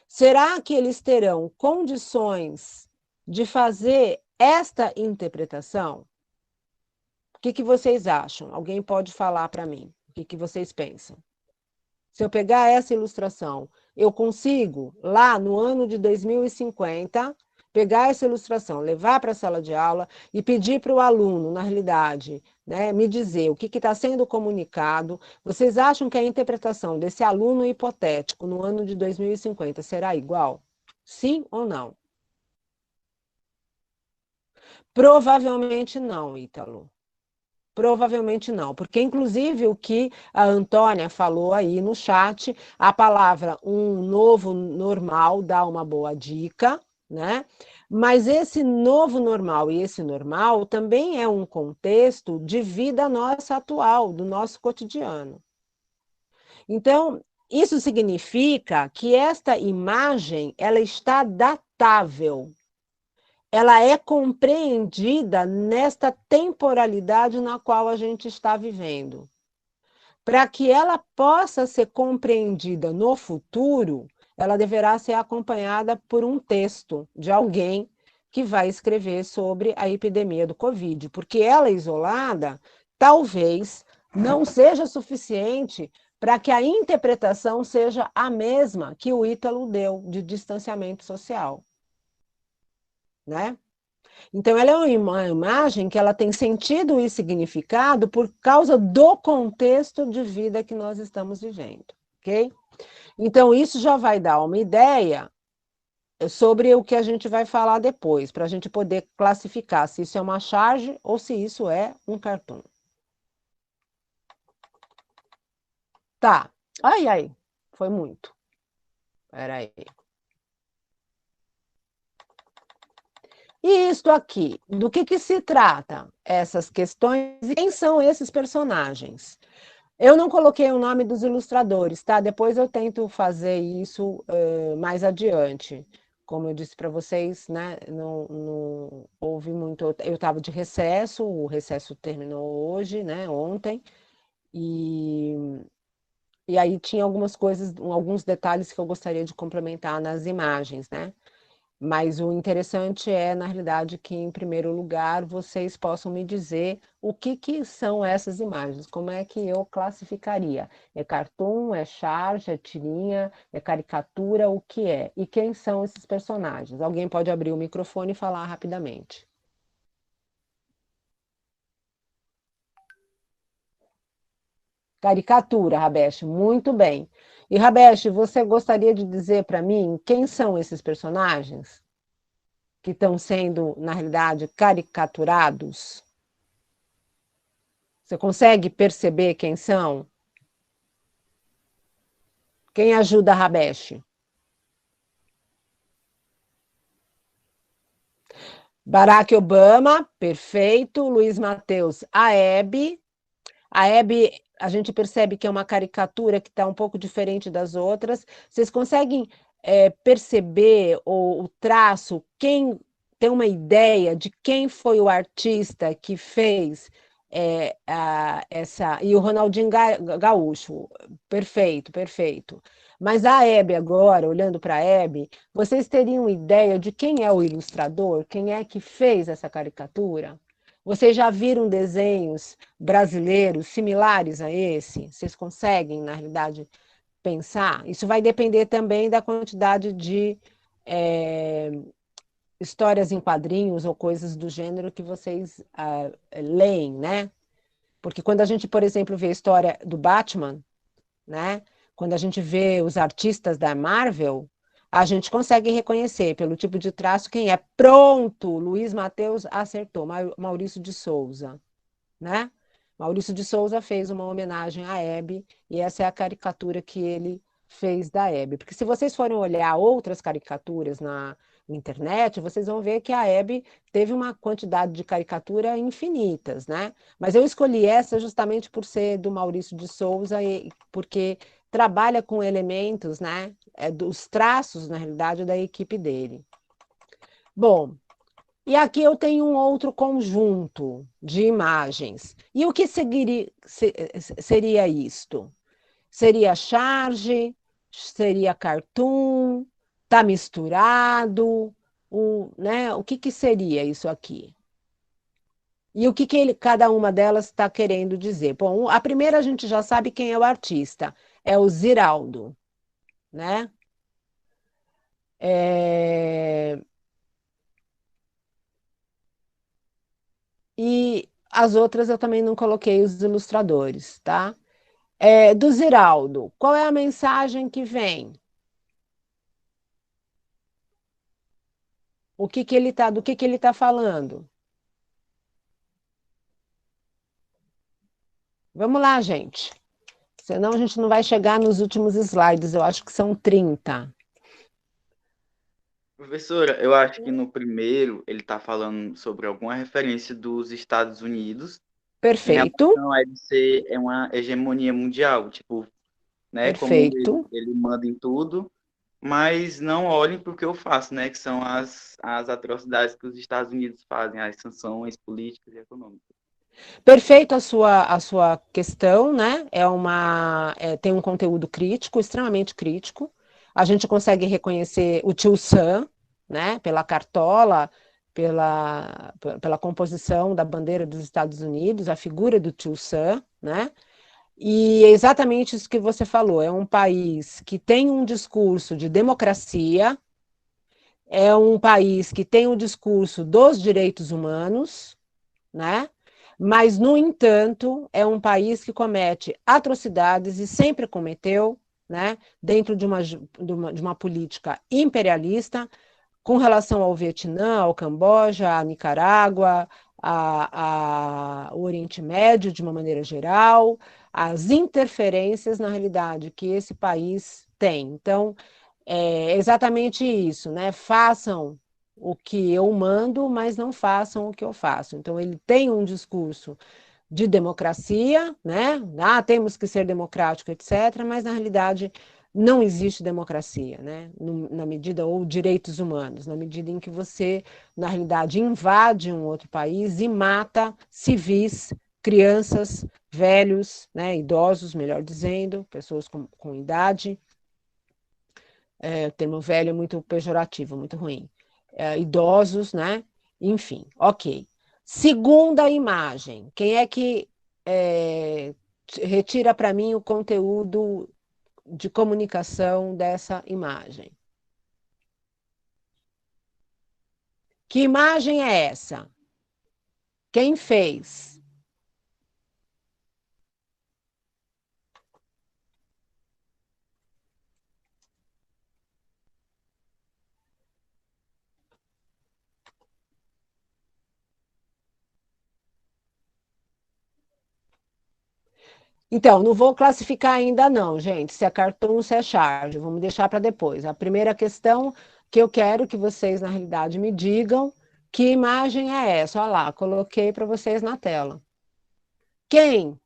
será que eles terão condições de fazer esta interpretação? O que vocês acham? Alguém pode falar para mim? O que vocês pensam? Se eu pegar essa ilustração, eu consigo, lá no ano de 2050, pegar essa ilustração, levar para a sala de aula e pedir para o aluno, na realidade, né, me dizer o que está sendo comunicado. Vocês acham que a interpretação desse aluno hipotético no ano de 2050 será igual? Sim ou não? Provavelmente não, Ítalo. Provavelmente não, porque inclusive o que a Antônia falou aí no chat, a palavra um novo normal dá uma boa dica, né? Mas esse novo normal e esse normal também é um contexto de vida nossa atual, do nosso cotidiano. Então, isso significa que esta imagem ela está datável, ela é compreendida nesta temporalidade na qual a gente está vivendo. Para que ela possa ser compreendida no futuro, ela deverá ser acompanhada por um texto de alguém que vai escrever sobre a epidemia do Covid, porque ela isolada talvez não seja suficiente para que a interpretação seja a mesma que o Ítalo deu de distanciamento social, né? Então, ela é uma imagem que ela tem sentido e significado por causa do contexto de vida que nós estamos vivendo, ok? Então, isso já vai dar uma ideia sobre o que a gente vai falar depois, para a gente poder classificar se isso é uma charge ou se isso é um cartoon. Tá. Ai, ai, foi muito. Espera aí. E isto aqui, do que se trata essas questões e quem são esses personagens? Eu não coloquei o nome dos ilustradores, tá? Depois eu tento fazer isso mais adiante. Como eu disse para vocês, né? Não houve muito. Eu estava de recesso, o recesso terminou hoje, né? Ontem, e, e aí tinha algumas coisas, alguns detalhes que eu gostaria de complementar nas imagens, né? Mas o interessante é, na realidade, que, em primeiro lugar, vocês possam me dizer o que são essas imagens, como é que eu classificaria? É cartoon, é charge, é tirinha, é caricatura, o que é? E quem são esses personagens? Alguém pode abrir o microfone e falar rapidamente. Caricatura, Rabesh, muito bem. E, Rabesh, você gostaria de dizer para mim quem são esses personagens que estão sendo, na realidade, caricaturados? Você consegue perceber quem são? Quem ajuda a Rabesh? Barack Obama, perfeito. Luiz Mateus, a Hebe. A Hebe, a gente percebe que é uma caricatura que está um pouco diferente das outras. Vocês conseguem perceber o traço? Quem tem uma ideia de quem foi o artista que fez essa. E o Ronaldinho Gaúcho, perfeito, perfeito. Mas a Hebe agora, olhando para a Hebe, vocês teriam ideia de quem é o ilustrador? Quem é que fez essa caricatura? Vocês já viram desenhos brasileiros similares a esse? Vocês conseguem, na realidade, pensar? Isso vai depender também da quantidade de histórias em quadrinhos ou coisas do gênero que vocês leem, né? Porque quando a gente, por exemplo, vê a história do Batman, né? Quando a gente vê os artistas da Marvel, a gente consegue reconhecer pelo tipo de traço quem é. Pronto, Luiz Mateus acertou, Maurício de Souza, né? Maurício de Souza fez uma homenagem à Hebe e essa é a caricatura que ele fez da Hebe. Porque se vocês forem olhar outras caricaturas na internet, vocês vão ver que a Hebe teve uma quantidade de caricatura infinitas, né? Mas eu escolhi essa justamente por ser do Maurício de Souza e porque trabalha com elementos, né? Dos traços, na realidade, da equipe dele. Bom, e aqui eu tenho um outro conjunto de imagens. E o que seria isto? Seria charge? Seria cartoon? Está misturado? Né? O que seria isso aqui? E o que cada uma delas está querendo dizer? Bom, a primeira a gente já sabe quem é o artista, é o Ziraldo, né? É... E as outras eu também não coloquei os ilustradores, tá? Do Ziraldo, qual é a mensagem que vem? Do que ele está falando? Vamos lá, gente. Senão a gente não vai chegar nos últimos slides, eu acho que são 30. Professora, eu acho que no primeiro ele está falando sobre alguma referência dos Estados Unidos em Perfeito, relação a ele ser uma hegemonia mundial, tipo, né, como perfeito. ele manda em tudo, mas não olhem para o que eu faço, né, que são as atrocidades que os Estados Unidos fazem, as sanções políticas e econômicas. Perfeito a sua questão, né? Tem um conteúdo crítico, extremamente crítico. A gente consegue reconhecer o tio Sam, né? Pela cartola, pela composição da bandeira dos Estados Unidos, a figura do tio Sam, né? E é exatamente isso que você falou. É um país que tem um discurso de democracia, é um país que tem um discurso dos direitos humanos, né? Mas, no entanto, é um país que comete atrocidades e sempre cometeu, né, dentro de uma política imperialista com relação ao Vietnã, ao Camboja, à Nicarágua, ao Oriente Médio, de uma maneira geral, as interferências, na realidade, que esse país tem. Então, é exatamente isso, né? Façam o que eu mando, mas não façam o que eu faço. Então, ele tem um discurso de democracia, né? Temos que ser democrático, etc., mas na realidade não existe democracia, né? Na medida, ou direitos humanos, na medida em que você, na realidade, invade um outro país e mata civis, crianças, velhos, né? Idosos, melhor dizendo, pessoas com idade. O termo velho é muito pejorativo, muito ruim. Idosos, né? Enfim, ok. Segunda imagem. Quem é que é, retira para mim o conteúdo de comunicação dessa imagem? Que imagem é essa? Quem fez? Então, não vou classificar ainda não, gente, se é cartoon ou se é charge, vamos deixar para depois. A primeira questão que eu quero que vocês, na realidade, me digam que imagem é essa. Olha lá, coloquei para vocês na tela. Quem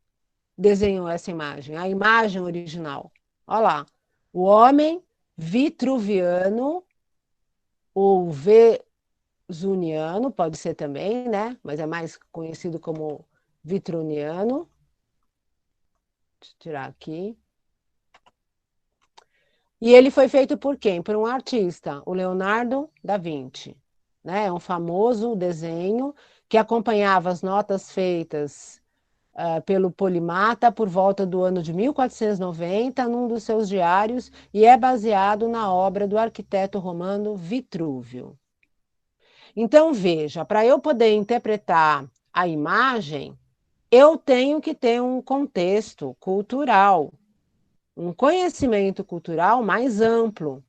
desenhou essa imagem? A imagem original. Olha lá, o homem vitruviano ou vesuniano, pode ser também, né? Mas é mais conhecido como vitruniano. Deixa eu tirar aqui. E ele foi feito por quem? Por um artista, o Leonardo da Vinci. Né? É um famoso desenho que acompanhava as notas feitas pelo Polimata por volta do ano de 1490, num dos seus diários, e é baseado na obra do arquiteto romano Vitrúvio. Então, veja, para eu poder interpretar a imagem, eu tenho que ter um contexto cultural, um conhecimento cultural mais amplo.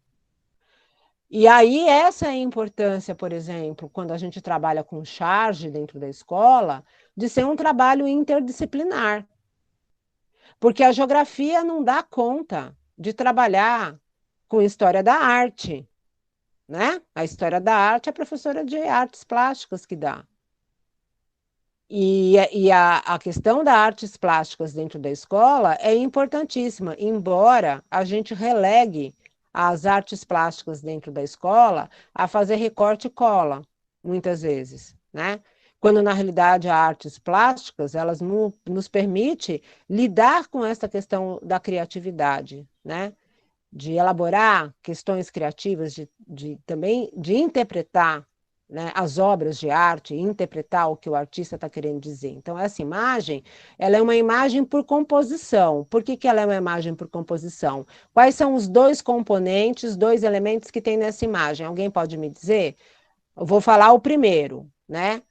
E aí, essa é a importância, por exemplo, quando a gente trabalha com charge dentro da escola, de ser um trabalho interdisciplinar. Porque a geografia não dá conta de trabalhar com história da arte, né? A história da arte é a professora de artes plásticas que dá. E a questão das artes plásticas dentro da escola é importantíssima, embora a gente relegue as artes plásticas dentro da escola a fazer recorte e cola, muitas vezes, né? Quando, na realidade, as artes plásticas, elas nos permitem lidar com essa questão da criatividade, né? De elaborar questões criativas, também de interpretar, né, as obras de arte, interpretar o que o artista está querendo dizer. Então, essa imagem, ela é uma imagem por composição. Por que ela é uma imagem por composição? Quais são os dois componentes, dois elementos que tem nessa imagem? Alguém pode me dizer? Eu vou falar o primeiro, né?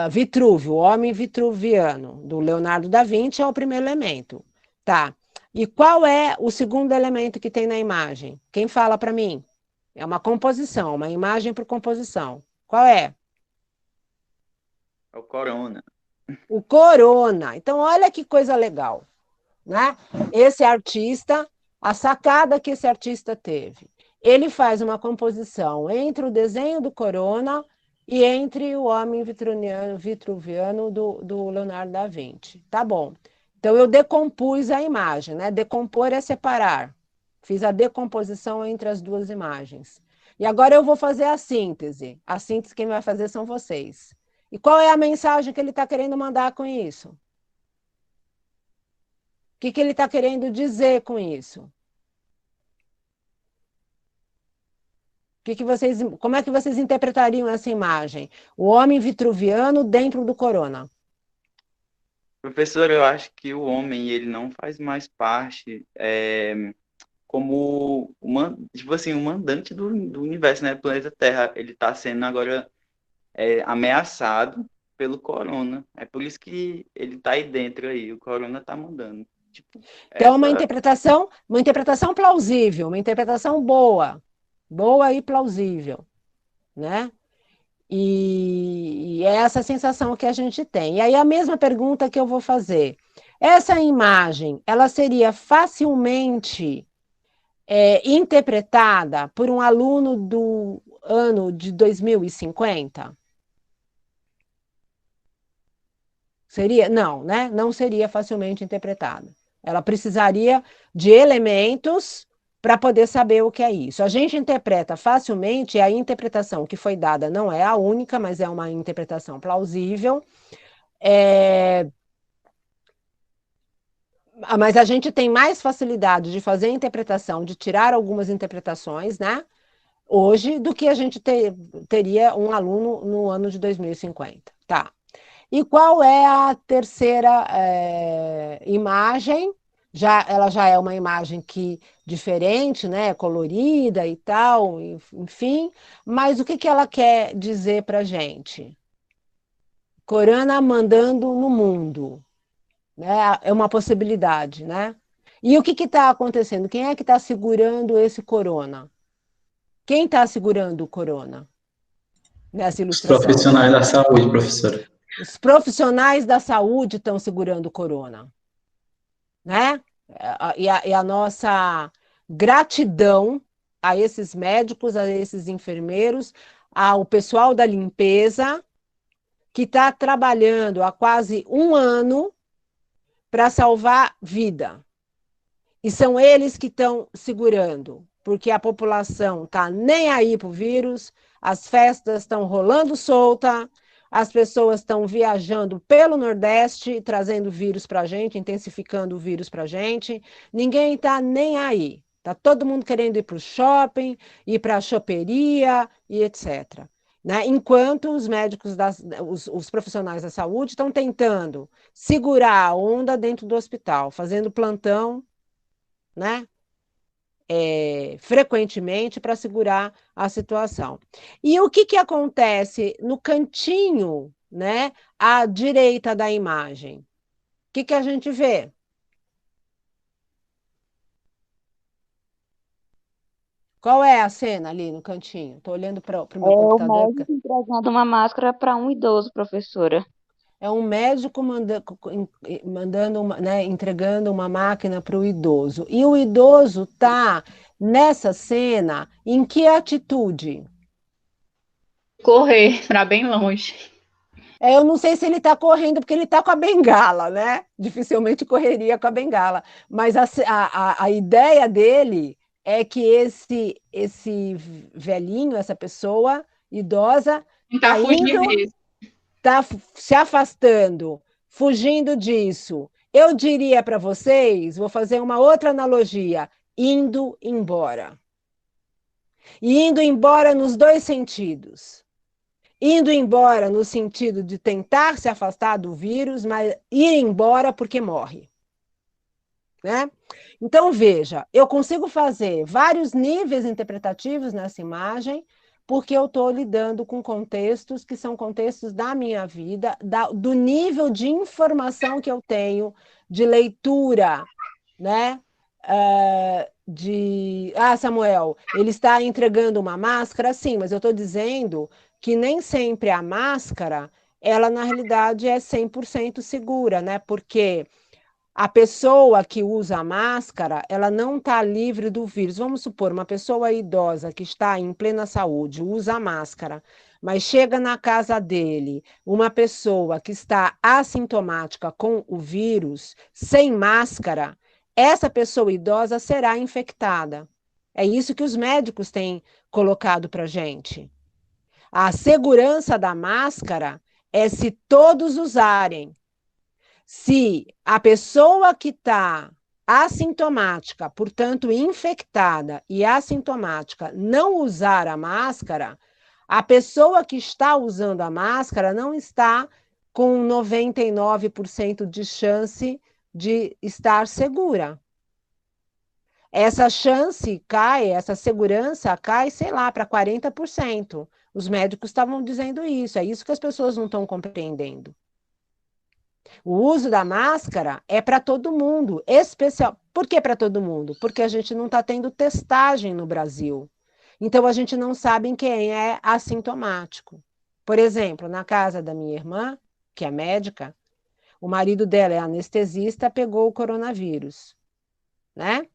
Vitrúvio, o homem vitruviano, do Leonardo da Vinci, é o primeiro elemento. Tá. E qual é o segundo elemento que tem na imagem? Quem fala para mim? É uma composição, uma imagem por composição. Qual é? É o corona. O corona. Então, olha que coisa legal, né? Esse artista, a sacada que esse artista teve. Ele faz uma composição entre o desenho do corona e entre o homem vitruviano do Leonardo da Vinci. Tá bom. Então, eu decompus a imagem, né? Decompor é separar. Fiz a decomposição entre as duas imagens. E agora eu vou fazer a síntese. A síntese quem vai fazer são vocês. E qual é a mensagem que ele está querendo mandar com isso? O que ele está querendo dizer com isso? Como é que vocês interpretariam essa imagem? O homem vitruviano dentro do corona. Professor, eu acho que o homem, ele não faz mais parte como uma, tipo assim, um mandante do universo, né? Planeta Terra, ele está sendo agora ameaçado pelo corona. É por isso que ele está aí dentro aí, o corona está mandando. Tipo, Então, essa uma interpretação plausível, uma interpretação boa, boa e plausível, né? E é essa sensação que a gente tem. E aí a mesma pergunta que eu vou fazer. Essa imagem, ela seria facilmente interpretada por um aluno do ano de 2050? Seria? Não, né? Não seria facilmente interpretada. Ela precisaria de elementos para poder saber o que é isso. A gente interpreta facilmente, e a interpretação que foi dada não é a única, mas é uma interpretação plausível. Mas a gente tem mais facilidade de fazer a interpretação, de tirar algumas interpretações, né? Hoje, do que a gente teria um aluno no ano de 2050. Tá. E qual é a terceira imagem? Ela já é uma imagem diferente, né? Colorida e tal, enfim. Mas o que ela quer dizer para a gente? Corona mandando no mundo, né? É uma possibilidade, né? E o que está acontecendo? Quem é que está segurando esse corona? Quem está segurando o corona nessa Os ilustração? profissionais da saúde, professora. Os profissionais da saúde estão segurando o corona, né? E a nossa gratidão a esses médicos, a esses enfermeiros, ao pessoal da limpeza, que está trabalhando há quase um ano para salvar vida. E são eles que estão segurando, porque a população está nem aí para o vírus, as festas estão rolando solta, as pessoas estão viajando pelo Nordeste, trazendo vírus para a gente, intensificando o vírus para a gente. Ninguém está nem aí. Está todo mundo querendo ir para o shopping, ir para a choperia e etc. Né? Enquanto os médicos, os profissionais da saúde estão tentando segurar a onda dentro do hospital, fazendo plantão, né? frequentemente para segurar a situação. E o que acontece no cantinho, né, à direita da imagem? O que a gente vê? Qual é a cena ali no cantinho? Estou olhando para o É meu o computador. médico entregando uma máscara para um idoso, professora. É um médico mandando né, entregando uma máquina para o idoso. E o idoso está nessa cena em que atitude? Correr para bem longe. Eu não sei se ele está correndo, porque ele está com a bengala, né? Dificilmente correria com a bengala. Mas a ideia dele é que esse velhinho, essa pessoa idosa, Tentar está fugir indo, disso. está se afastando, fugindo disso. Eu diria para vocês, vou fazer uma outra analogia, indo embora. E indo embora nos dois sentidos. Indo embora no sentido de tentar se afastar do vírus, mas ir embora porque morre. Né? Então, veja, eu consigo fazer vários níveis interpretativos nessa imagem, porque eu estou lidando com contextos que são contextos da minha vida, do nível de informação que eu tenho, de leitura, né? Samuel, ele está entregando uma máscara, sim, mas eu estou dizendo que nem sempre a máscara, ela na realidade é 100% segura, né? Porque a pessoa que usa a máscara, ela não está livre do vírus. Vamos supor, uma pessoa idosa que está em plena saúde, usa a máscara, mas chega na casa dele uma pessoa que está assintomática com o vírus, sem máscara, essa pessoa idosa será infectada. É isso que os médicos têm colocado para a gente. A segurança da máscara é se todos usarem. Se a pessoa que está assintomática, portanto infectada e assintomática, não usar a máscara, a pessoa que está usando a máscara não está com 99% de chance de estar segura. Essa chance cai, essa segurança cai, sei lá, para 40%. Os médicos estavam dizendo isso, é isso que as pessoas não estão compreendendo. O uso da máscara é para todo mundo, especial. Por que para todo mundo? Porque a gente não está tendo testagem no Brasil. Então a gente não sabe quem é assintomático. Por exemplo, na casa da minha irmã, que é médica, o marido dela é anestesista, pegou o coronavírus, né?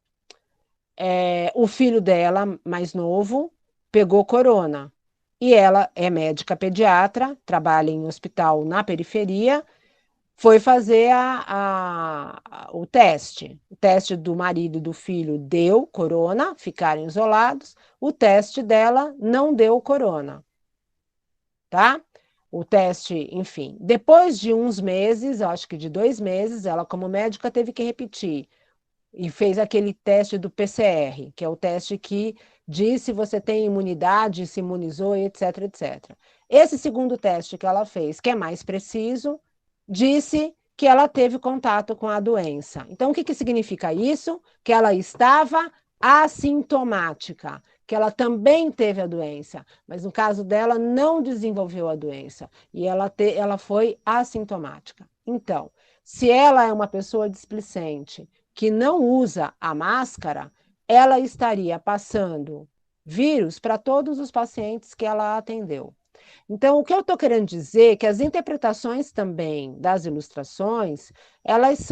O filho dela, mais novo, pegou corona. E ela é médica pediatra, trabalha em um hospital na periferia, foi fazer o teste. O teste do marido e do filho deu corona, ficaram isolados. O teste dela não deu corona, tá? O teste, enfim. Depois de uns meses, acho que de 2 meses, ela, como médica, teve que repetir. E fez aquele teste do PCR, que é o teste que diz se você tem imunidade, se imunizou, etc, etc. Esse segundo teste que ela fez, que é mais preciso, disse que ela teve contato com a doença. Então, o que significa isso? Que ela estava assintomática, que ela também teve a doença, mas no caso dela não desenvolveu a doença e ela foi assintomática. Então, se ela é uma pessoa displicente que não usa a máscara, ela estaria passando vírus para todos os pacientes que ela atendeu. Então, o que eu estou querendo dizer é que as interpretações também das ilustrações, elas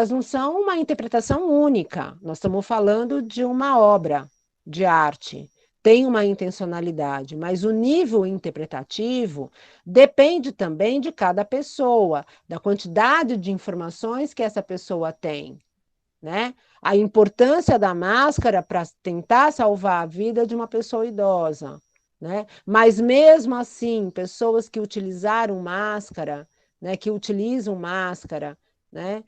não são uma interpretação única. Nós estamos falando de uma obra de arte, tem uma intencionalidade, mas o nível interpretativo depende também de cada pessoa, da quantidade de informações que essa pessoa tem, né? A importância da máscara para tentar salvar a vida de uma pessoa idosa, né? Mas mesmo assim, pessoas que utilizaram máscara, né, que utilizam máscara, né,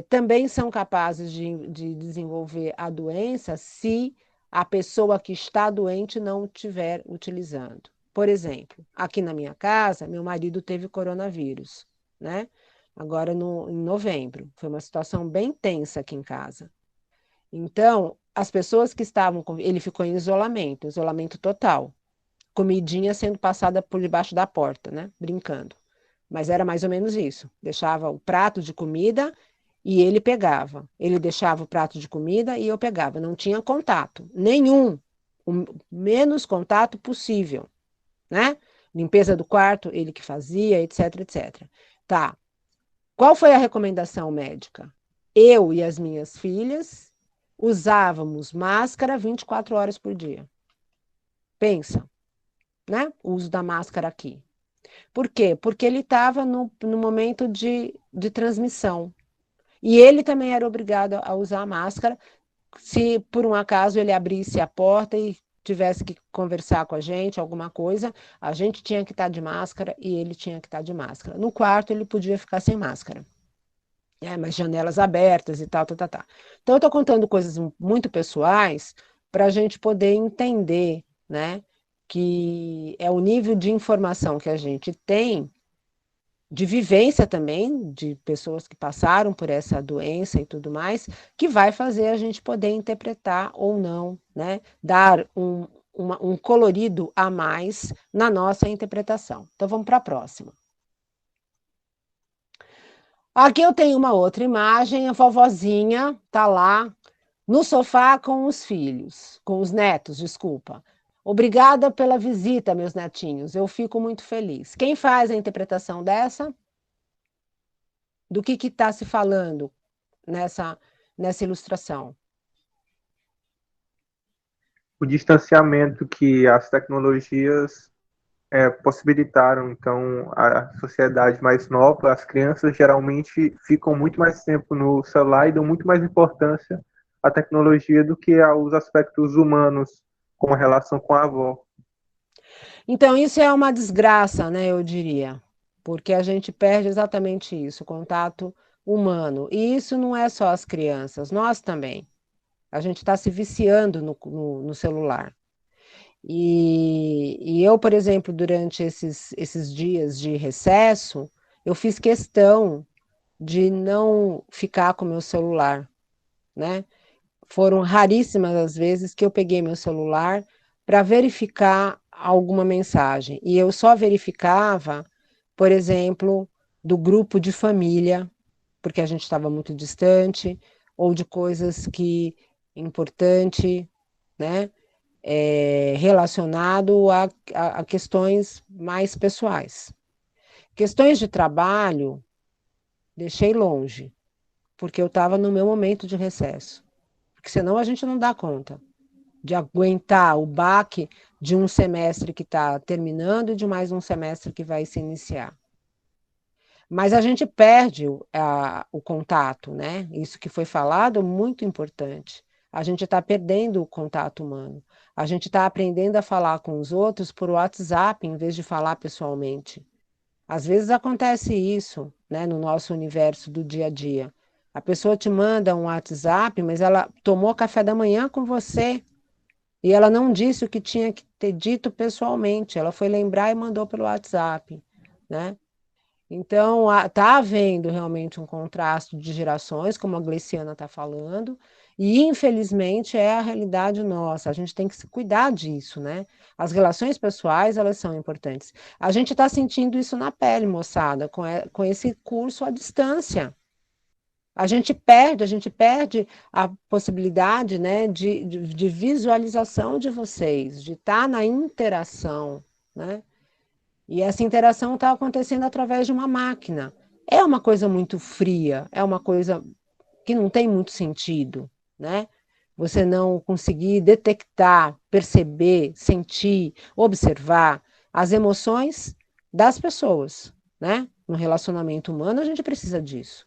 também são capazes de desenvolver a doença se a pessoa que está doente não estiver utilizando. Por exemplo, aqui na minha casa, meu marido teve coronavírus, né? Agora em novembro. Foi uma situação bem tensa aqui em casa. Então, as pessoas que estavam com ele ficou em isolamento total. Comidinha sendo passada por debaixo da porta, né? Brincando. Mas era mais ou menos isso. Deixava o prato de comida e ele pegava. Ele deixava o prato de comida e eu pegava. Não tinha contato nenhum. O menos contato possível, né? Limpeza do quarto, ele que fazia, etc, etc. Tá. Qual foi a recomendação médica? Eu e as minhas filhas usávamos máscara 24 horas por dia. Pensa, né? O uso da máscara aqui. Por quê? Porque ele estava no momento de transmissão. E ele também era obrigado a usar a máscara se por um acaso ele abrisse a porta e tivesse que conversar com a gente, alguma coisa, a gente tinha que estar de máscara e ele tinha que estar de máscara. No quarto ele podia ficar sem máscara. Mas janelas abertas e tal, tal, tal, tal. Então, eu estou contando coisas muito pessoais para a gente poder entender, né, que é o nível de informação que a gente tem, de vivência também, de pessoas que passaram por essa doença e tudo mais, que vai fazer a gente poder interpretar ou não, né, dar um colorido a mais na nossa interpretação. Então, vamos para a próxima. Aqui eu tenho uma outra imagem, a vovozinha está lá no sofá com os filhos, com os netos, desculpa. Obrigada pela visita, meus netinhos. Eu fico muito feliz. Quem faz a interpretação dessa? Do que está se falando nessa ilustração? O distanciamento que as tecnologias possibilitaram, então, a sociedade mais nova, as crianças geralmente ficam muito mais tempo no celular e dão muito mais importância à tecnologia do que aos aspectos humanos, como a relação com a avó. Então, isso é uma desgraça, né, eu diria, porque a gente perde exatamente isso, o contato humano. E isso não é só as crianças, nós também. A gente está se viciando no celular. E eu, por exemplo, durante esses dias de recesso, eu fiz questão de não ficar com meu celular, né? Foram raríssimas as vezes que eu peguei meu celular para verificar alguma mensagem. E eu só verificava, por exemplo, do grupo de família, porque a gente estava muito distante, ou de coisas que importante, né? Relacionado a questões mais pessoais. Questões de trabalho, deixei longe, porque eu estava no meu momento de recesso. Porque senão a gente não dá conta de aguentar o baque de um semestre que está terminando e de mais um semestre que vai se iniciar. Mas a gente perde o contato, né? Isso que foi falado, muito importante. A gente está perdendo o contato humano. A gente está aprendendo a falar com os outros por WhatsApp, em vez de falar pessoalmente. Às vezes acontece isso, né, no nosso universo do dia a dia. A pessoa te manda um WhatsApp, mas ela tomou café da manhã com você e ela não disse o que tinha que ter dito pessoalmente. Ela foi lembrar e mandou pelo WhatsApp, né? Então, está havendo realmente um contraste de gerações, como a Gleiciana está falando, e infelizmente é a realidade nossa. A gente tem que se cuidar disso, né? As relações pessoais, elas são importantes. A gente está sentindo isso na pele, moçada, com esse curso à distância. A gente perde a possibilidade, né, de visualização de vocês, de estar na interação, né? E essa interação está acontecendo através de uma máquina. É uma coisa muito fria, é uma coisa que não tem muito sentido, né? Você não conseguir detectar, perceber, sentir, observar as emoções das pessoas, né? No relacionamento humano, a gente precisa disso.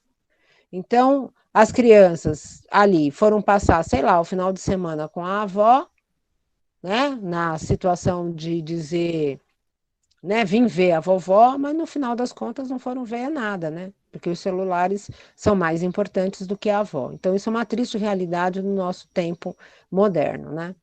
Então, as crianças ali foram passar, sei lá, o final de semana com a avó, né? Na situação de dizer, né, vim ver a vovó, mas no final das contas não foram ver nada, né? Porque os celulares são mais importantes do que a avó. Então, isso é uma triste realidade no nosso tempo moderno, né?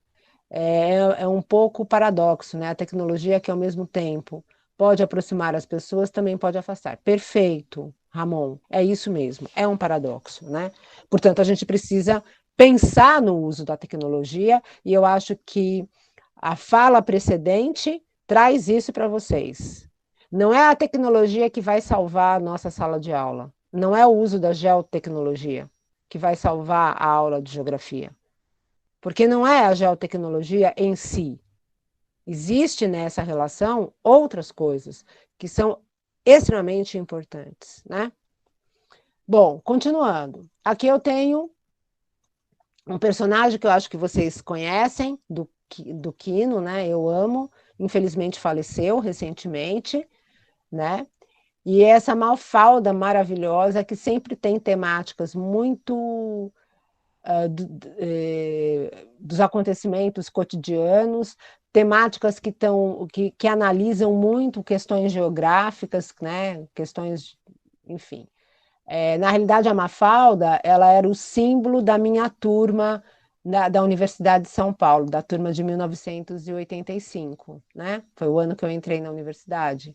É um pouco paradoxo, né? A tecnologia que ao mesmo tempo pode aproximar as pessoas, também pode afastar. Perfeito, Ramon, é isso mesmo, é um paradoxo, né? Portanto, a gente precisa pensar no uso da tecnologia, e eu acho que a fala precedente traz isso para vocês. Não é a tecnologia que vai salvar a nossa sala de aula. Não é o uso da geotecnologia que vai salvar a aula de geografia. Porque não é a geotecnologia em si. Existe nessa relação outras coisas que são extremamente importantes, né? Bom, continuando. Aqui eu tenho um personagem que eu acho que vocês conhecem, do Quino, né? Eu amo. Infelizmente faleceu recentemente, né? E essa Mafalda maravilhosa que sempre tem temáticas muito dos acontecimentos cotidianos, temáticas que analisam muito questões geográficas, né? Questões, enfim. Na realidade, a Mafalda, ela era o símbolo da minha turma da Universidade de São Paulo, da turma de 1985, né? Foi o ano que eu entrei na universidade.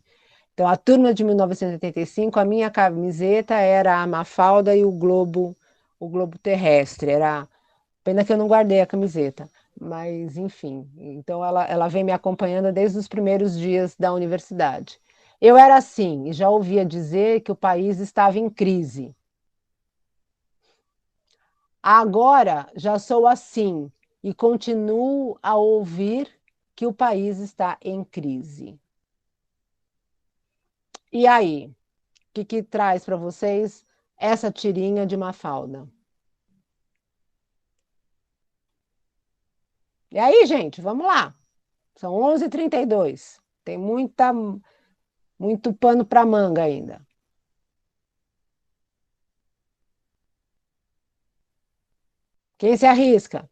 Então, a turma de 1985, a minha camiseta era a Mafalda e o globo terrestre. Era pena que eu não guardei a camiseta, mas enfim. Então, ela vem me acompanhando desde os primeiros dias da universidade. Eu era assim, e já ouvia dizer que o país estava em crise. Agora já sou assim e continuo a ouvir que o país está em crise. E aí, o que traz para vocês essa tirinha de Mafalda? E aí, gente, vamos lá. São 11h32. Tem muito pano para manga ainda. Quem se arrisca?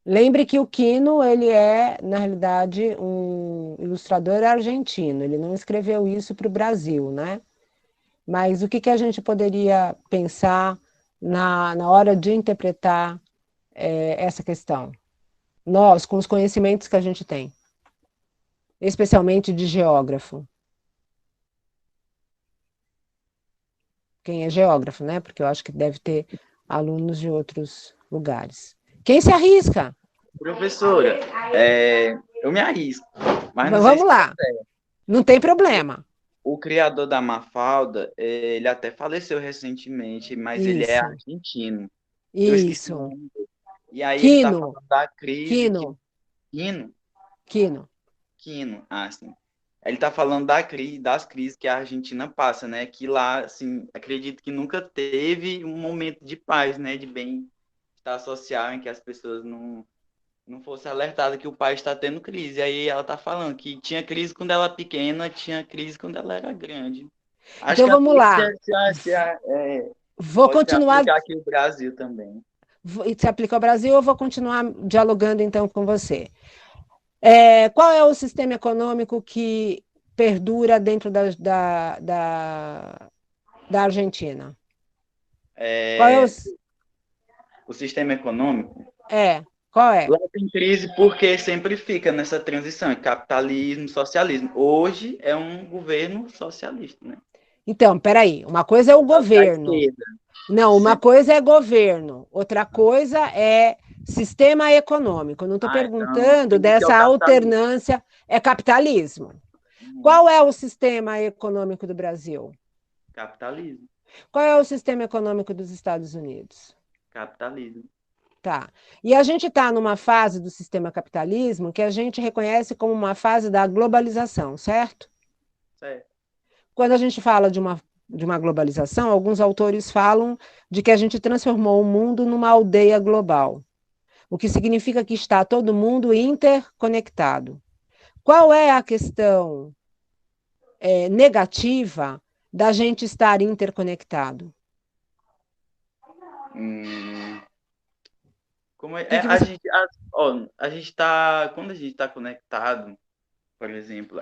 Lembre que o Quino, ele é, na realidade, um ilustrador argentino. Ele não escreveu isso para o Brasil, né? Mas o que a gente poderia pensar na hora de interpretar essa questão? Nós, com os conhecimentos que a gente tem, especialmente de geógrafo. Quem é geógrafo, né? Porque eu acho que deve ter alunos de outros lugares. Quem se arrisca? Professora, eu me arrisco, mas não sei Vamos se lá, não tem problema. o criador da Mafalda, ele até faleceu recentemente, mas ele é Isso, argentino. Eu esqueci o isso. nome dele. E aí ele tá Quino, falando da crise que... Quino, Quino? Quino. Quino, sim. Ele tá falando das crises que a Argentina passa, né? Que lá, assim, acredito que nunca teve um momento de paz, né? De bem-estar social em que as pessoas não fossem alertadas que o país está tendo crise. Aí ela tá falando que tinha crise quando ela era pequena, tinha crise quando ela era grande. Acho Então que vamos até lá. pode Vou se continuar. aplicar aqui no Brasil também. Se aplica ao Brasil, eu vou continuar dialogando então com você. Qual é o sistema econômico que perdura dentro da Argentina? Qual é o. O sistema econômico Qual é? lá tem crise porque sempre fica nessa transição, capitalismo, socialismo. Hoje é um governo socialista, né? Então, peraí, uma coisa é o Da governo. esquerda. Não, uma Sempre. coisa é governo, outra coisa é sistema econômico. Eu não estou Então, perguntando acredito que é o dessa capitalismo. alternância, é capitalismo. Qual é o sistema econômico do Brasil? Capitalismo. Qual é o sistema econômico dos Estados Unidos? Capitalismo. Tá. E a gente está numa fase do sistema capitalismo que a gente reconhece como uma fase da globalização, certo? Certo. Quando a gente fala de uma globalização, alguns autores falam de que a gente transformou o mundo numa aldeia global, o que significa que está todo mundo interconectado. Qual é a questão negativa da gente estar interconectado? Como é, Que a você... gente, a gente tá, quando a gente está conectado, por exemplo,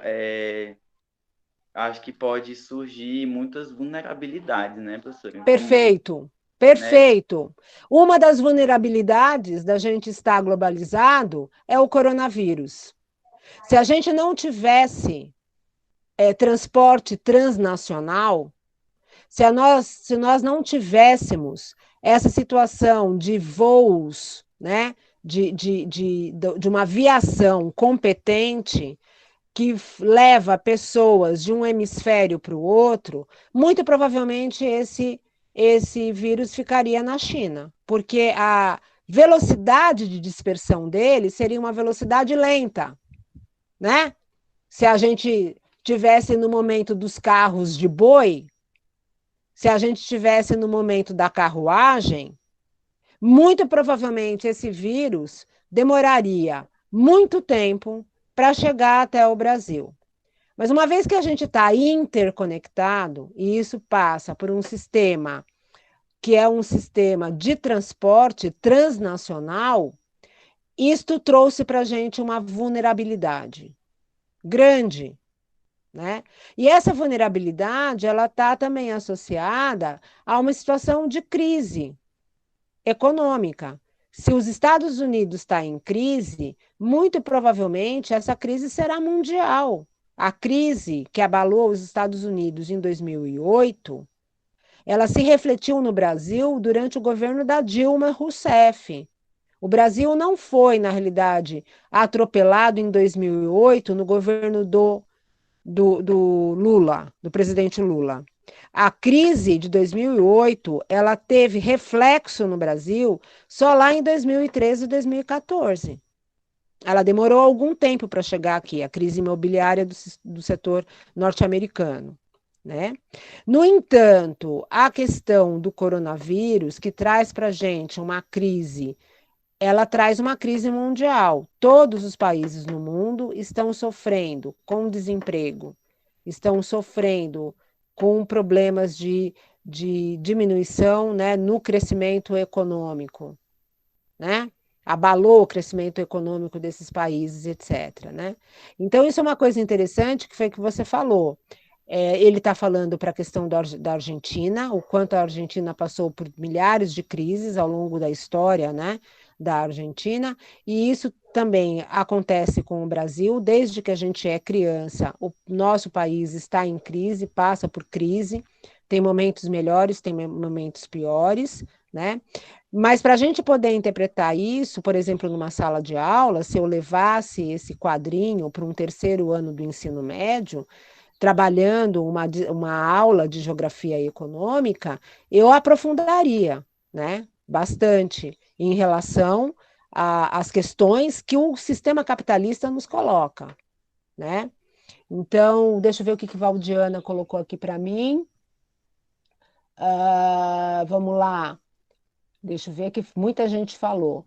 acho que pode surgir muitas vulnerabilidades, né, professora? Perfeito, Né? perfeito. Uma das vulnerabilidades da gente estar globalizado é o coronavírus. Se a gente não tivesse transporte transnacional, Se nós não tivéssemos essa situação de voos, né, de uma aviação competente que leva pessoas de um hemisfério para o outro, muito provavelmente esse vírus ficaria na China, porque a velocidade de dispersão dele seria uma velocidade lenta, né? Se a gente tivesse no momento dos carros de boi, se a gente tivesse no momento da carruagem, muito provavelmente esse vírus demoraria muito tempo para chegar até o Brasil. Mas uma vez que a gente está interconectado, e isso passa por um sistema que é um sistema de transporte transnacional, isto trouxe para a gente uma vulnerabilidade grande, né? E essa vulnerabilidade ela está também associada a uma situação de crise econômica. Se os Estados Unidos está em crise, muito provavelmente essa crise será mundial. A crise que abalou os Estados Unidos em 2008, ela se refletiu no Brasil durante o governo da Dilma Rousseff. O Brasil não foi, na realidade, atropelado em 2008 no governo do Lula, do presidente Lula. A crise de 2008, ela teve reflexo no Brasil só lá em 2013 e 2014. Ela demorou algum tempo para chegar aqui, a crise imobiliária do setor norte-americano, né? No entanto, a questão do coronavírus, que traz para a gente uma crise, ela traz uma crise mundial. Todos os países no mundo estão sofrendo com desemprego, estão sofrendo com problemas de diminuição, né, no crescimento econômico, né? Abalou o crescimento econômico desses países, etc., né? Então, isso é uma coisa interessante que foi que você falou. Ele está falando para a questão da Argentina, o quanto a Argentina passou por milhares de crises ao longo da história, né, da Argentina, e isso também acontece com o Brasil, desde que a gente é criança, o nosso país está em crise, passa por crise, tem momentos melhores, tem momentos piores, né? Mas para a gente poder interpretar isso, por exemplo, numa sala de aula, se eu levasse esse quadrinho para um terceiro ano do ensino médio, trabalhando uma aula de geografia econômica, eu aprofundaria, né, bastante em relação às questões que o sistema capitalista nos coloca, né? Então, deixa eu ver o que Valdiana colocou aqui para mim. Vamos lá. Deixa eu ver que muita gente falou.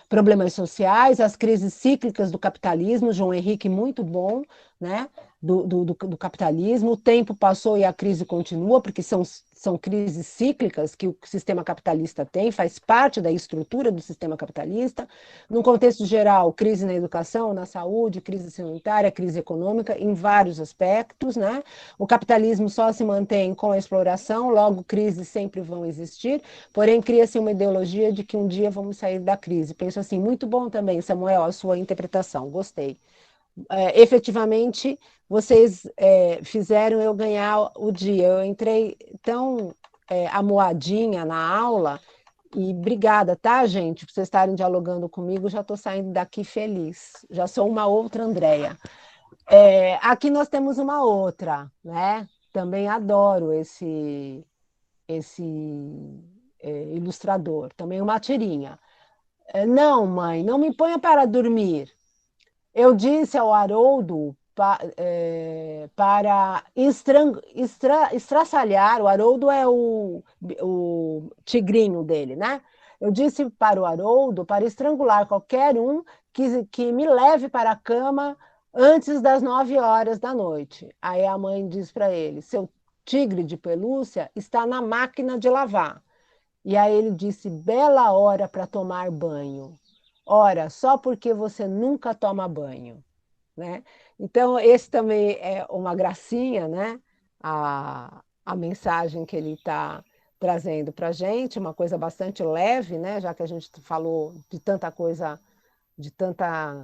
Problemas sociais, as crises cíclicas do capitalismo, João Henrique, muito bom, né? Do capitalismo. O tempo passou e a crise continua, porque são crises cíclicas que o sistema capitalista tem, faz parte da estrutura do sistema capitalista. Num contexto geral, crise na educação, na saúde, crise sanitária, crise econômica, em vários aspectos, né? O capitalismo só se mantém com a exploração, logo crises sempre vão existir, porém cria-se uma ideologia de que um dia vamos sair da crise. Penso assim, muito bom também, Samuel, a sua interpretação, gostei. Efetivamente, vocês fizeram eu ganhar o dia. Eu entrei tão amuadinha na aula, e obrigada, tá, gente, por vocês estarem dialogando comigo, já estou saindo daqui feliz, já sou uma outra Andréia. Aqui nós temos uma outra, né? Também adoro esse ilustrador, também uma tirinha. Não, mãe, não me ponha para dormir. Eu disse ao Haroldo para estraçalhar, o Haroldo é o tigrinho dele, né? Eu disse para o Haroldo para estrangular qualquer um que me leve para a cama antes das 9 horas da noite. Aí a mãe diz para ele, seu tigre de pelúcia está na máquina de lavar. E aí ele disse, bela hora para tomar banho. Ora, só porque você nunca toma banho, né? Então, esse também é uma gracinha, né? A mensagem que ele está trazendo para a gente, uma coisa bastante leve, né? Já que a gente falou de tanta coisa, de tanta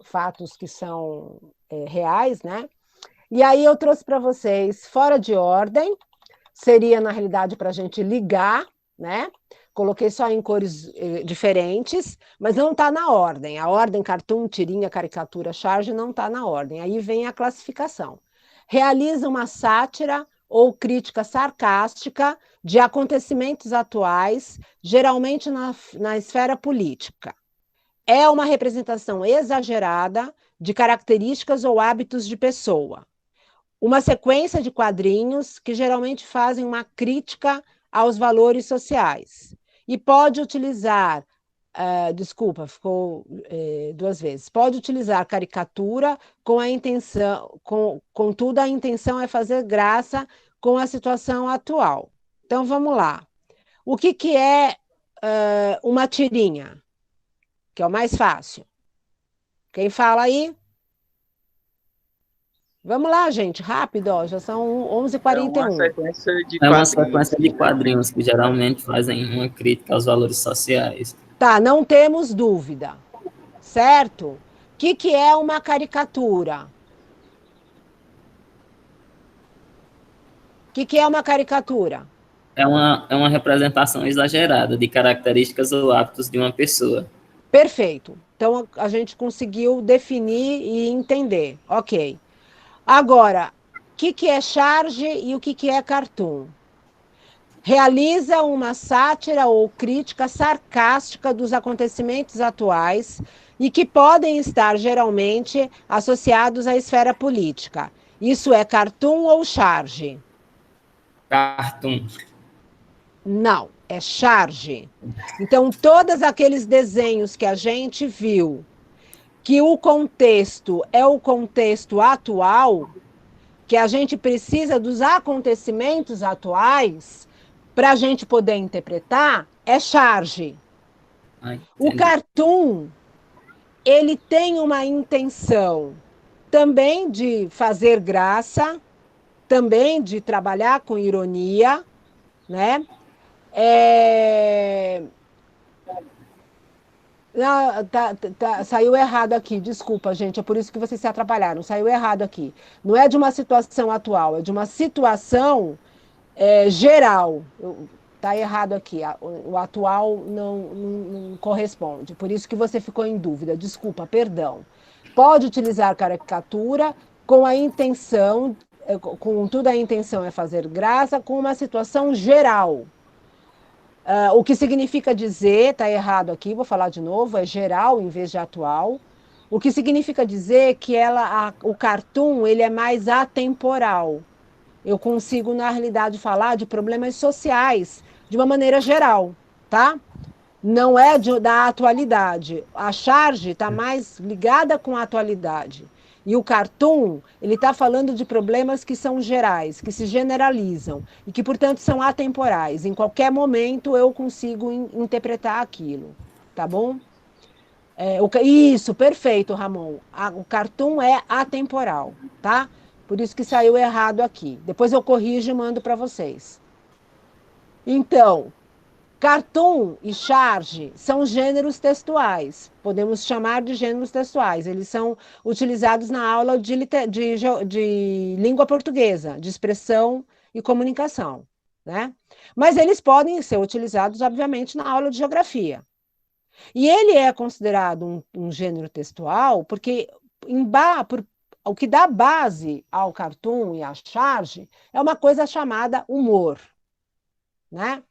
fatos que são reais, né? E aí eu trouxe para vocês fora de ordem, seria na realidade para a gente ligar, né? Coloquei só em cores diferentes, mas não está na ordem. A ordem cartoon, tirinha, caricatura, charge não está na ordem. Aí vem a classificação. Realiza uma sátira ou crítica sarcástica de acontecimentos atuais, geralmente na esfera política. É uma representação exagerada de características ou hábitos de pessoa. Uma sequência de quadrinhos que geralmente fazem uma crítica aos valores sociais. E pode utilizar, desculpa, ficou duas vezes, pode utilizar caricatura com a intenção, contudo, a intenção é fazer graça com a situação atual. Então, vamos lá. O que é uma tirinha? Que é o mais fácil. Quem fala aí? Vamos lá, gente, rápido, ó, já são É uma 11h41. sequência de É uma quadrinhos. sequência de quadrinhos que geralmente fazem uma crítica aos valores sociais. Tá, não temos dúvida, certo? O que é uma caricatura? O que é uma caricatura? É uma representação exagerada de características ou hábitos de uma pessoa. Perfeito. Então a gente conseguiu definir e entender. Ok. Agora, o que é charge e o que é cartoon? Realiza uma sátira ou crítica sarcástica dos acontecimentos atuais e que podem estar geralmente associados à esfera política. Isso é cartoon ou charge? Cartoon. Não, é charge. Então, todos aqueles desenhos que a gente viu, que o contexto é o contexto atual, que a gente precisa dos acontecimentos atuais para a gente poder interpretar, é charge. O cartoon, ele tem uma intenção também de fazer graça, também de trabalhar com ironia, né? Não, saiu errado aqui, desculpa, gente, é por isso que vocês se atrapalharam, saiu errado aqui. Não é de uma situação atual, é de uma situação geral. Está errado aqui, o atual não corresponde, por isso que você ficou em dúvida, desculpa, perdão. Pode utilizar caricatura com a intenção, contudo a intenção é fazer graça com uma situação geral. O que significa dizer, está errado aqui, vou falar de novo, é geral em vez de atual. O que significa dizer que o cartoon ele é mais atemporal. Eu consigo, na realidade, falar de problemas sociais de uma maneira geral, tá? Não é da atualidade. A charge está mais ligada com a atualidade. E o cartoon, ele está falando de problemas que são gerais, que se generalizam e que, portanto, são atemporais. Em qualquer momento eu consigo interpretar aquilo, tá bom? Isso, perfeito, Ramon. O cartoon é atemporal, tá? Por isso que saiu errado aqui. Depois eu corrijo e mando para vocês. Então, cartoon e charge são gêneros textuais. Podemos chamar de gêneros textuais. Eles são utilizados na aula de língua portuguesa, de expressão e comunicação, né? Mas eles podem ser utilizados, obviamente, na aula de geografia. E ele é considerado um gênero textual porque o que dá base ao cartoon e à charge é uma coisa chamada humor, né?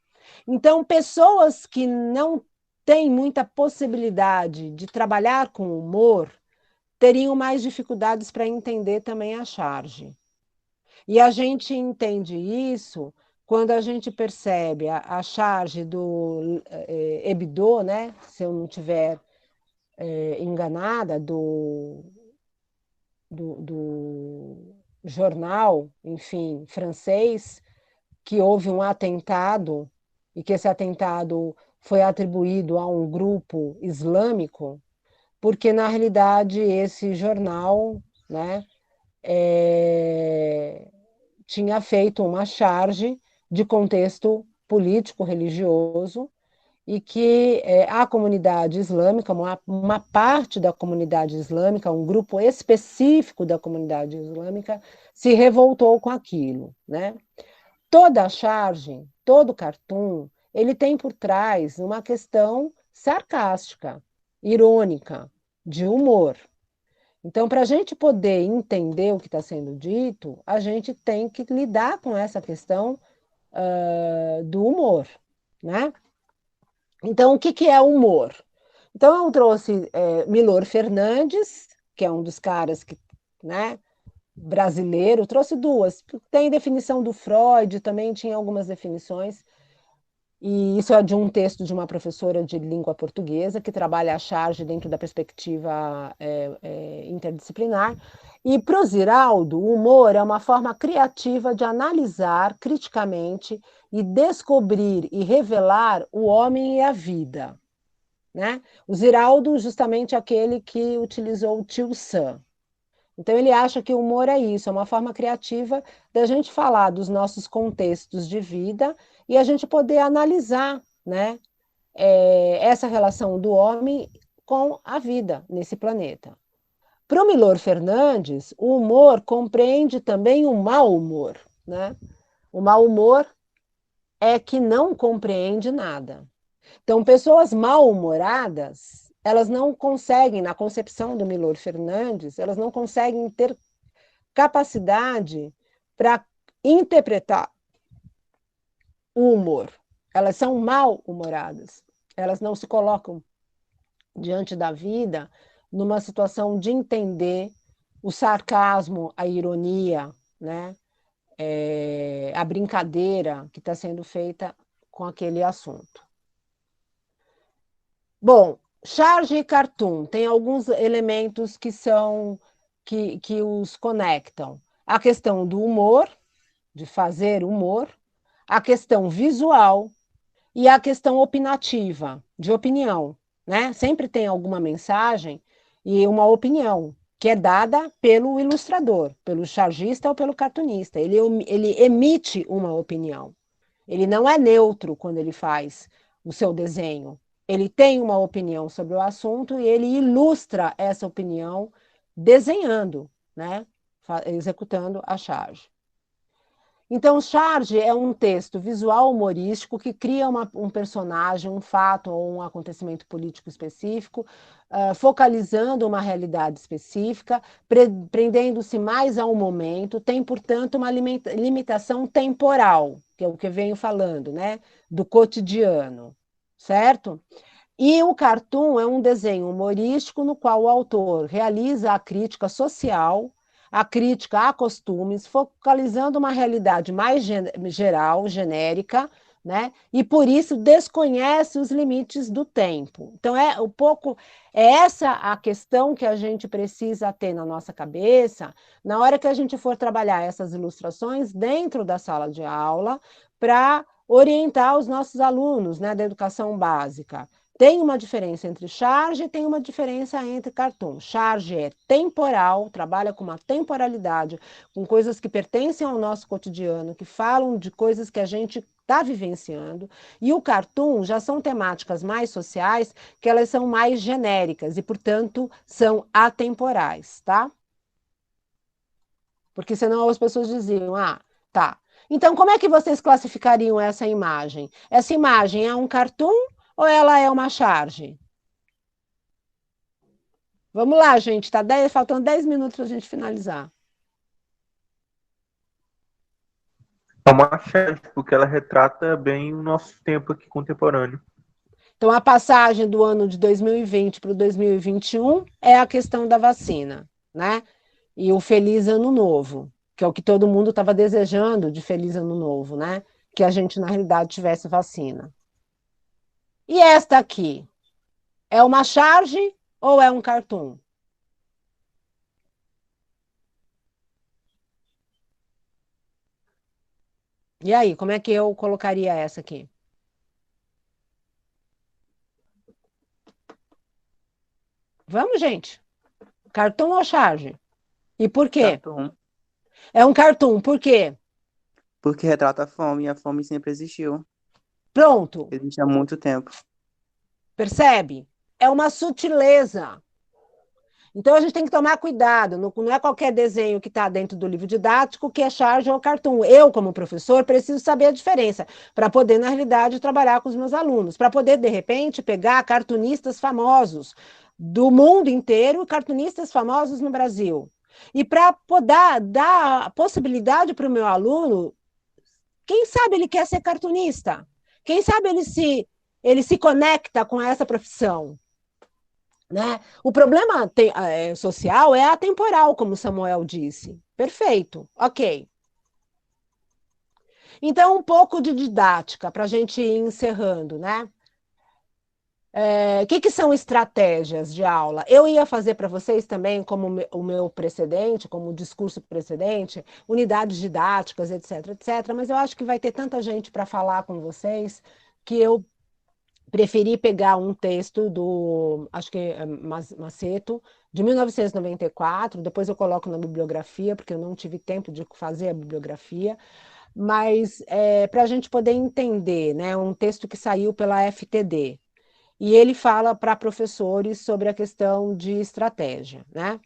Então, pessoas que não têm muita possibilidade de trabalhar com humor teriam mais dificuldades para entender também a charge. E a gente entende isso quando a gente percebe a charge do Hebdo, né? Se eu não estiver enganada, do jornal, enfim, francês, que houve um atentado e que esse atentado foi atribuído a um grupo islâmico, porque, na realidade, esse jornal, né, tinha feito uma charge de contexto político-religioso e que a comunidade islâmica, uma parte da comunidade islâmica, um grupo específico da comunidade islâmica, se revoltou com aquilo, né? Toda a charge, todo cartoon, ele tem por trás uma questão sarcástica, irônica, de humor. Então, para a gente poder entender o que está sendo dito, a gente tem que lidar com essa questão do humor, né? Então, o que, que é humor? Então, eu trouxe Milor Fernandes, que é um dos caras que, né, brasileiro, trouxe duas. Tem definição do Freud, também tinha algumas definições, e isso é de um texto de uma professora de língua portuguesa que trabalha a charge dentro da perspectiva interdisciplinar. E para o Ziraldo, o humor é uma forma criativa de analisar criticamente e descobrir e revelar o homem e a vida. Né? O Ziraldo, justamente aquele que utilizou o tio Sam. Então, ele acha que o humor é isso, é uma forma criativa da gente falar dos nossos contextos de vida e a gente poder analisar, né, essa relação do homem com a vida nesse planeta. Para o Milor Fernandes, o humor compreende também o mau humor. Né? O mau humor é que não compreende nada. Então, pessoas mal-humoradas, elas não conseguem, na concepção do Milor Fernandes, elas não conseguem ter capacidade para interpretar o humor. Elas são mal-humoradas. Elas não se colocam diante da vida numa situação de entender o sarcasmo, a ironia, né? A brincadeira que está sendo feita com aquele assunto. Bom, charge e cartoon tem alguns elementos que os conectam. A questão do humor, de fazer humor, a questão visual e a questão opinativa, de opinião. Né? Sempre tem alguma mensagem e uma opinião que é dada pelo ilustrador, pelo chargista ou pelo cartunista. Ele emite uma opinião. Ele não é neutro quando ele faz o seu desenho. Ele tem uma opinião sobre o assunto e ele ilustra essa opinião desenhando, né? Executando a charge. Então, charge é um texto visual humorístico que cria um personagem, um fato ou um acontecimento político específico, focalizando uma realidade específica, prendendo-se mais ao momento, tem, portanto, uma limitação temporal, que é o que eu venho falando, né? Do cotidiano, certo? E o cartoon é um desenho humorístico no qual o autor realiza a crítica social, a crítica a costumes, focalizando uma realidade mais geral, genérica, né? E por isso desconhece os limites do tempo. Então é essa a questão que a gente precisa ter na nossa cabeça na hora que a gente for trabalhar essas ilustrações dentro da sala de aula para orientar os nossos alunos, né, da educação básica. Tem uma diferença entre charge e tem uma diferença entre cartoon. Charge é temporal, trabalha com uma temporalidade, com coisas que pertencem ao nosso cotidiano, que falam de coisas que a gente está vivenciando. E o cartoon já são temáticas mais sociais, que elas são mais genéricas e, portanto, são atemporais, tá? Porque senão as pessoas diziam, tá. Então, como é que vocês classificariam essa imagem? Essa imagem é um cartoon ou ela é uma charge? Vamos lá, gente, tá faltando 10 minutos para a gente finalizar. É uma charge, porque ela retrata bem o nosso tempo aqui contemporâneo. Então, a passagem do ano de 2020 para o 2021 é a questão da vacina, né? E o Feliz Ano Novo, que é o que todo mundo estava desejando de Feliz Ano Novo, né? Que a gente, na realidade, tivesse vacina. E esta aqui? É uma charge ou é um cartoon? E aí, como é que eu colocaria essa aqui? Vamos, gente. Cartoon ou charge? E por quê? Cartoon. É um cartoon, por quê? Porque retrata a fome, e a fome sempre existiu. Pronto. Existe há muito tempo. Percebe? É uma sutileza. Então, a gente tem que tomar cuidado, não é qualquer desenho que está dentro do livro didático que é charge ou cartoon. Eu, como professor, preciso saber a diferença para poder, na realidade, trabalhar com os meus alunos, para poder, de repente, pegar cartunistas famosos do mundo inteiro, cartunistas famosos no Brasil. E para poder dar a possibilidade para o meu aluno, quem sabe ele quer ser cartunista? Quem sabe ele se conecta com essa profissão? Né? O problema social é atemporal, como Samuel disse. Perfeito, ok. Então, um pouco de didática para a gente ir encerrando, né? Que são estratégias de aula? Eu ia fazer para vocês também, como o meu precedente, como o discurso precedente, unidades didáticas, etc, etc, mas eu acho que vai ter tanta gente para falar com vocês que eu preferi pegar um texto do, acho que é Maceto, de 1994, depois eu coloco na bibliografia, porque eu não tive tempo de fazer a bibliografia, mas para a gente poder entender, né, um texto que saiu pela FTD, e ele fala para professores sobre a questão de estratégia, né?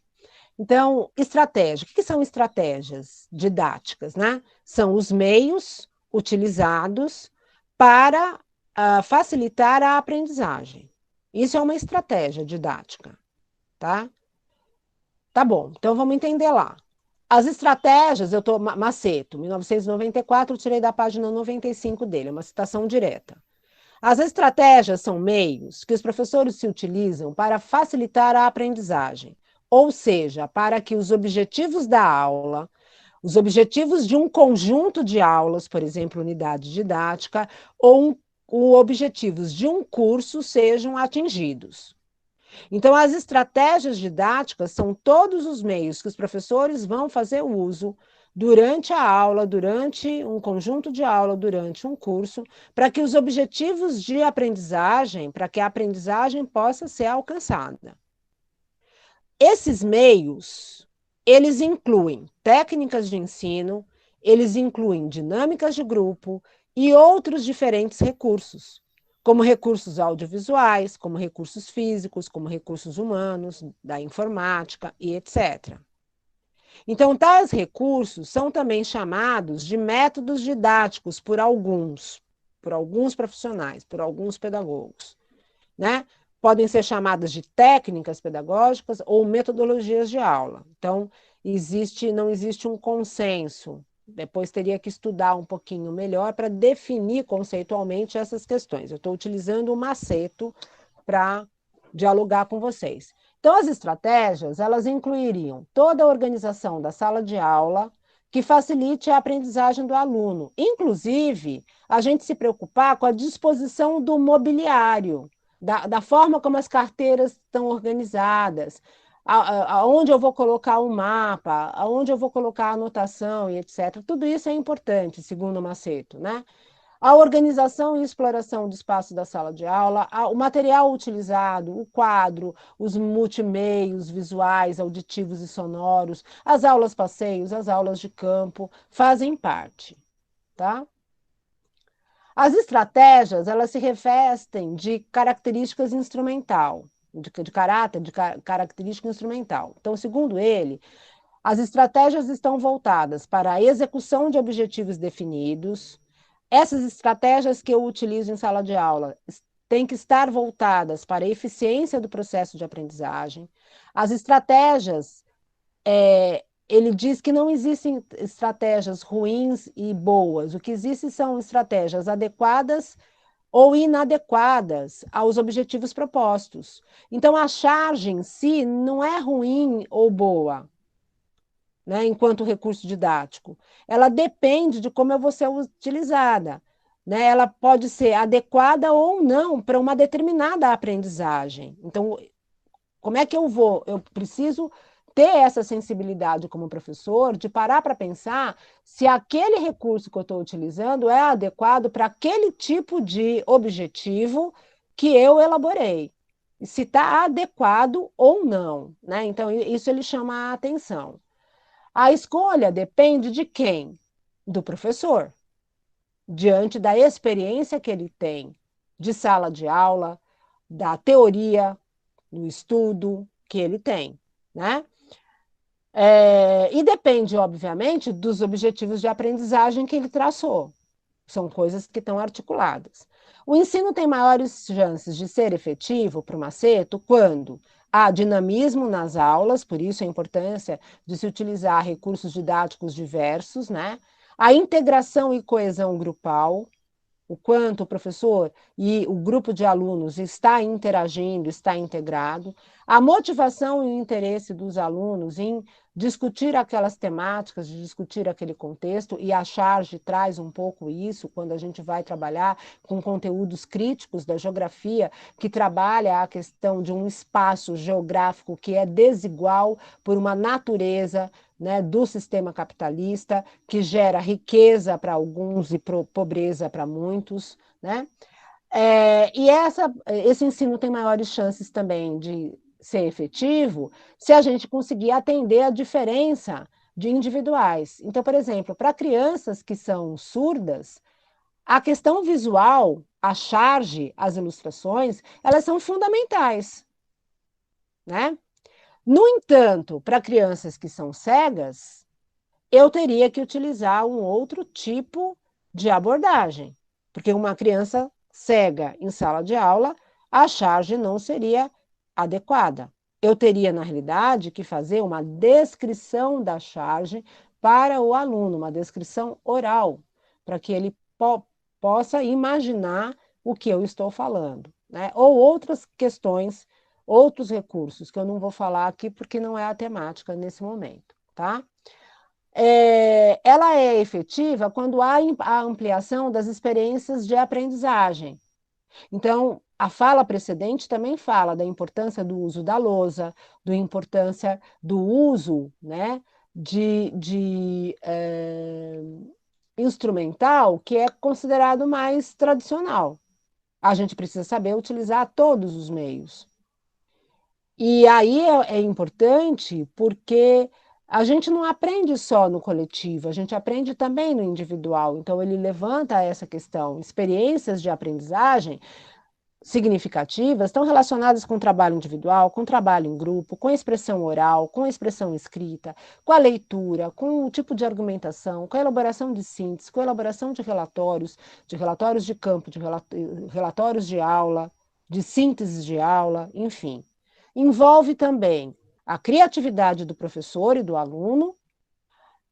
Então, estratégia, o que são estratégias didáticas, né? São os meios utilizados para facilitar a aprendizagem. Isso é uma estratégia didática, tá? Tá bom, então vamos entender lá. As estratégias, eu estou, Maceto, 1994, eu tirei da página 95 dele, é uma citação direta. As estratégias são meios que os professores se utilizam para facilitar a aprendizagem, ou seja, para que os objetivos da aula, os objetivos de um conjunto de aulas, por exemplo, unidade didática, ou objetivos de um curso sejam atingidos. Então, as estratégias didáticas são todos os meios que os professores vão fazer uso durante a aula, durante um conjunto de aula, durante um curso, para que os objetivos de aprendizagem, para que a aprendizagem possa ser alcançada. Esses meios, eles incluem técnicas de ensino, eles incluem dinâmicas de grupo e outros diferentes recursos, como recursos audiovisuais, como recursos físicos, como recursos humanos, da informática e etc. Então, tais recursos são também chamados de métodos didáticos por alguns profissionais, por alguns pedagogos, né? Podem ser chamadas de técnicas pedagógicas ou metodologias de aula. Então, não existe um consenso. Depois teria que estudar um pouquinho melhor para definir conceitualmente essas questões. Eu estou utilizando o Maceto para dialogar com vocês. Então, as estratégias, elas incluiriam toda a organização da sala de aula que facilite a aprendizagem do aluno. Inclusive, a gente se preocupar com a disposição do mobiliário, da forma como as carteiras estão organizadas, aonde eu vou colocar o mapa, aonde eu vou colocar a anotação e etc. Tudo isso é importante, segundo o Maceto, né? A organização e exploração do espaço da sala de aula, o material utilizado, o quadro, os multimeios visuais, auditivos e sonoros, as aulas passeios, as aulas de campo, fazem parte, tá? As estratégias, elas se revestem de características instrumental, de caráter, de característica instrumental. Então, segundo ele, as estratégias estão voltadas para a execução de objetivos definidos. Essas estratégias que eu utilizo em sala de aula têm que estar voltadas para a eficiência do processo de aprendizagem. As estratégias, ele diz que não existem estratégias ruins e boas. O que existe são estratégias adequadas ou inadequadas aos objetivos propostos. Então, a charge em si não é ruim ou boa, né, enquanto recurso didático. Ela depende de como eu vou ser utilizada. Né? Ela pode ser adequada ou não para uma determinada aprendizagem. Então, como é que eu vou? Eu preciso ter essa sensibilidade como professor de parar para pensar se aquele recurso que eu estou utilizando é adequado para aquele tipo de objetivo que eu elaborei. Se está adequado ou não. Né? Então, isso ele chama a atenção. A escolha depende de quem? Do professor, diante da experiência que ele tem de sala de aula, da teoria, do estudo que ele tem. né? E depende, obviamente, dos objetivos de aprendizagem que ele traçou. São coisas que estão articuladas. O ensino tem maiores chances de ser efetivo para o Maceto quando há dinamismo nas aulas, por isso a importância de se utilizar recursos didáticos diversos, né? A integração e coesão grupal, o quanto o professor e o grupo de alunos está interagindo, está integrado, a motivação e o interesse dos alunos em discutir aquelas temáticas, de discutir aquele contexto, e a charge traz um pouco isso, quando a gente vai trabalhar com conteúdos críticos da geografia, que trabalha a questão de um espaço geográfico que é desigual por uma natureza, né, do sistema capitalista, que gera riqueza para alguns e pobreza para muitos, né? Esse ensino tem maiores chances também de ser efetivo se a gente conseguir atender a diferença de individuais. Então, por exemplo, para crianças que são surdas, a questão visual, a charge, as ilustrações, elas são fundamentais, né? No entanto, para crianças que são cegas, eu teria que utilizar um outro tipo de abordagem, porque uma criança cega em sala de aula, a charge não seria adequada. Eu teria, na realidade, que fazer uma descrição da charge para o aluno, uma descrição oral, para que ele possa imaginar o que eu estou falando, né? Ou outras questões, outros recursos, que eu não vou falar aqui porque não é a temática nesse momento, tá? Ela é efetiva quando há a ampliação das experiências de aprendizagem. Então, a fala precedente também fala da importância do uso da lousa, da importância do uso, né, de instrumental que é considerado mais tradicional. A gente precisa saber utilizar todos os meios. E aí é importante porque a gente não aprende só no coletivo, a gente aprende também no individual. Então, ele levanta essa questão. Experiências de aprendizagem significativas estão relacionadas com o trabalho individual, com o trabalho em grupo, com a expressão oral, com a expressão escrita, com a leitura, com o tipo de argumentação, com a elaboração de síntese, com a elaboração de relatórios de campo, de relatórios de aula, de sínteses de aula, enfim. Envolve também a criatividade do professor e do aluno,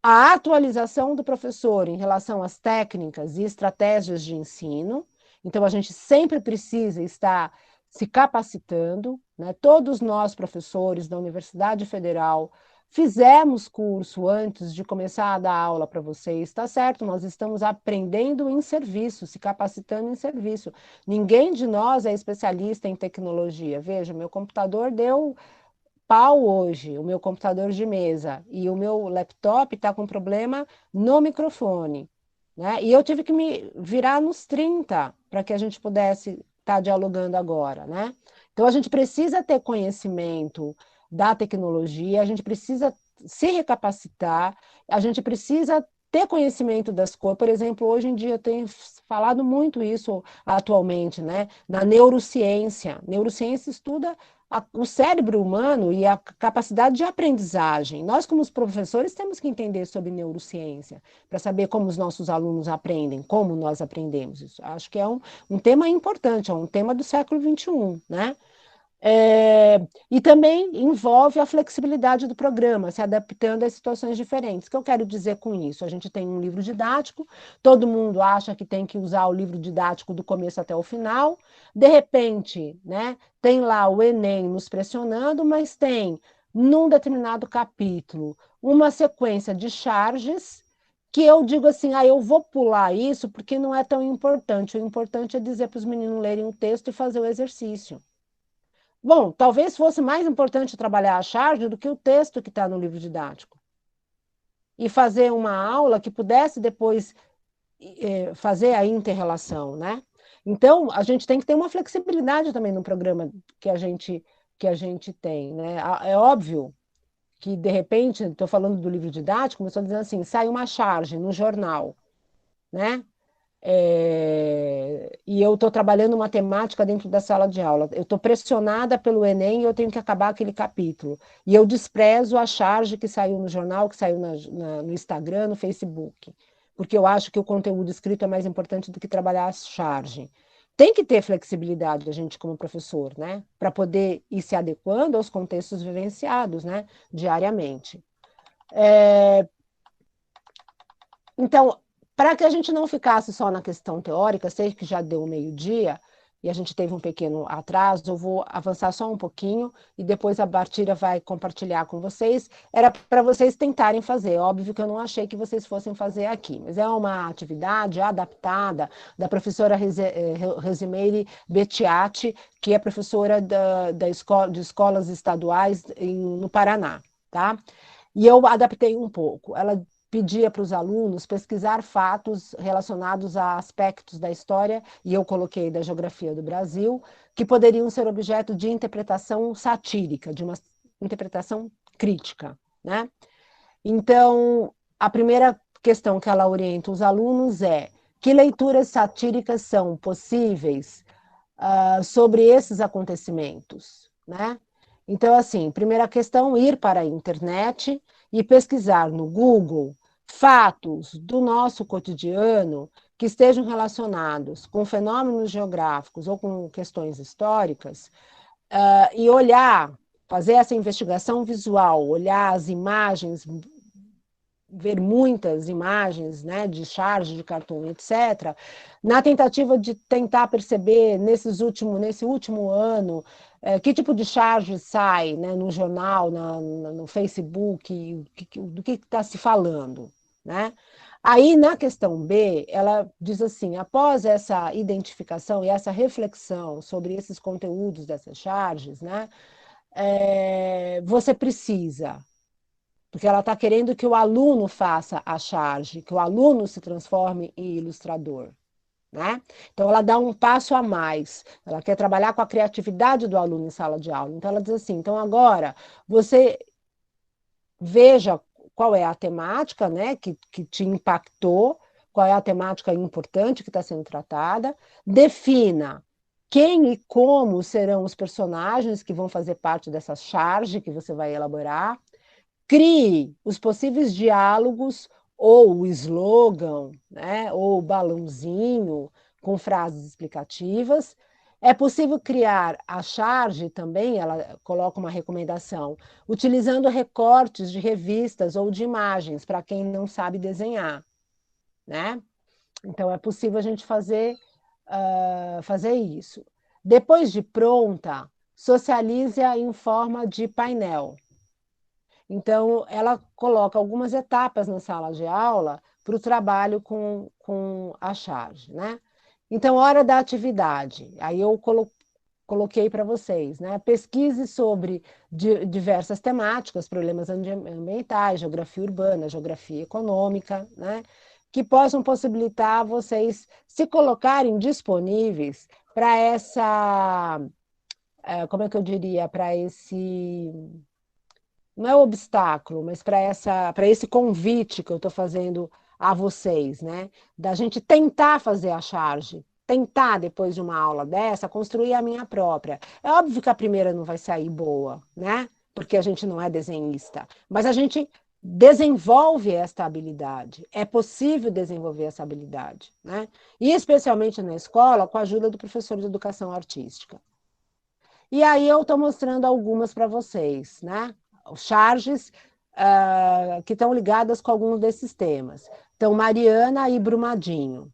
a atualização do professor em relação às técnicas e estratégias de ensino. Então, a gente sempre precisa estar se capacitando, né? Todos nós, professores da Universidade Federal, fizemos curso antes de começar a dar aula para vocês, tá certo? Nós estamos aprendendo em serviço, se capacitando em serviço. Ninguém de nós é especialista em tecnologia. Veja, meu computador deu pau hoje, o meu computador de mesa, e o meu laptop está com problema no microfone, né? E eu tive que me virar nos 30 para que a gente pudesse estar dialogando agora, né? Então a gente precisa ter conhecimento da tecnologia, a gente precisa se recapacitar, a gente precisa ter conhecimento das coisas. Por exemplo, hoje em dia eu tenho falado muito isso atualmente, né? Na neurociência. Neurociência estuda o cérebro humano e a capacidade de aprendizagem. Nós, como os professores, temos que entender sobre neurociência, para saber como os nossos alunos aprendem, como nós aprendemos. Isso acho que é um tema importante, é um tema do século XXI, né? E também envolve a flexibilidade do programa, se adaptando às situações diferentes. O que eu quero dizer com isso? A gente tem um livro didático, todo mundo acha que tem que usar o livro didático do começo até o final, de repente, né, tem lá o Enem nos pressionando, mas tem, num determinado capítulo, uma sequência de charges que eu digo assim, eu vou pular isso porque não é tão importante. O importante é dizer para os meninos lerem o texto e fazer o exercício. Bom, talvez fosse mais importante trabalhar a charge do que o texto que está no livro didático. E fazer uma aula que pudesse depois fazer a inter-relação, né? Então, a gente tem que ter uma flexibilidade também no programa que a gente tem, né? É óbvio que, de repente, estou falando do livro didático, mas estou dizendo assim, sai uma charge no jornal, né? E eu estou trabalhando matemática dentro da sala de aula. Eu estou pressionada pelo Enem e eu tenho que acabar aquele capítulo. E eu desprezo a charge que saiu no jornal, que saiu no Instagram, no Facebook, porque eu acho que o conteúdo escrito é mais importante do que trabalhar a charge. Tem que ter flexibilidade, a gente, como professor, né? Para poder ir se adequando aos contextos vivenciados, né? Diariamente. Então, para que a gente não ficasse só na questão teórica, sei que já deu meio-dia e a gente teve um pequeno atraso, eu vou avançar só um pouquinho e depois a Bartira vai compartilhar com vocês. Era para vocês tentarem fazer, óbvio que eu não achei que vocês fossem fazer aqui, mas é uma atividade adaptada da professora Rosimeire Bettiati, que é professora de escolas estaduais no Paraná, tá? E eu adaptei um pouco. Ela pedia para os alunos pesquisar fatos relacionados a aspectos da história, e eu coloquei da geografia do Brasil, que poderiam ser objeto de interpretação satírica, de uma interpretação crítica, né? Então, a primeira questão que ela orienta os alunos é: que leituras satíricas são possíveis sobre esses acontecimentos, né? Então, assim, primeira questão, ir para a internet e pesquisar no Google fatos do nosso cotidiano que estejam relacionados com fenômenos geográficos ou com questões históricas, e olhar, fazer essa investigação visual, olhar as imagens, ver muitas imagens, né, de charge, de cartoon, etc., na tentativa de tentar perceber nesse último ano que tipo de charge sai, né, no jornal, no Facebook, do que está se falando, né? Aí, na questão B, ela diz assim: após essa identificação e essa reflexão sobre esses conteúdos dessas charges, né, você precisa, porque ela está querendo que o aluno faça a charge, que o aluno se transforme em ilustrador, né? Então, ela dá um passo a mais, ela quer trabalhar com a criatividade do aluno em sala de aula. Então, ela diz assim: então, agora, você veja qual é a temática, né, que te impactou, qual é a temática importante que está sendo tratada, defina quem e como serão os personagens que vão fazer parte dessa charge que você vai elaborar, crie os possíveis diálogos ou o slogan, né, ou o balãozinho com frases explicativas. É possível criar a charge também, ela coloca uma recomendação, utilizando recortes de revistas ou de imagens, para quem não sabe desenhar, né? Então, é possível a gente fazer isso. Depois de pronta, socialize-a em forma de painel. Então, ela coloca algumas etapas na sala de aula para o trabalho com a charge, né? Então, hora da atividade. Aí eu coloquei para vocês, né? Pesquise sobre diversas temáticas, problemas ambientais, geografia urbana, geografia econômica, né? Que possam possibilitar vocês se colocarem disponíveis para como é que eu diria, para esse não é obstáculo, mas para esse convite que eu estou fazendo a vocês, né? Da gente tentar fazer a charge, tentar, depois de uma aula dessa, construir a minha própria. É óbvio que a primeira não vai sair boa, né? Porque a gente não é desenhista, mas a gente desenvolve esta habilidade. É possível desenvolver essa habilidade, né? E especialmente na escola, com a ajuda do professor de educação artística. E aí eu estou mostrando algumas para vocês, né? Charges que estão ligadas com alguns desses temas. Então, Mariana e Brumadinho.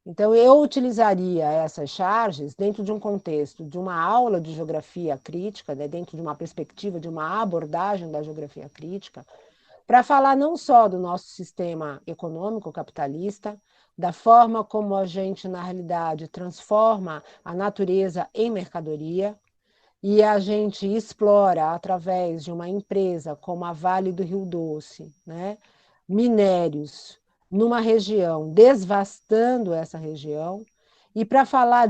Então, eu utilizaria essas charges dentro de um contexto de uma aula de geografia crítica, né? Dentro de uma perspectiva, de uma abordagem da geografia crítica, para falar não só do nosso sistema econômico capitalista, da forma como a gente, na realidade, transforma a natureza em mercadoria, e a gente explora, através de uma empresa como a Vale do Rio Doce, né, minérios numa região, devastando essa região, e para falar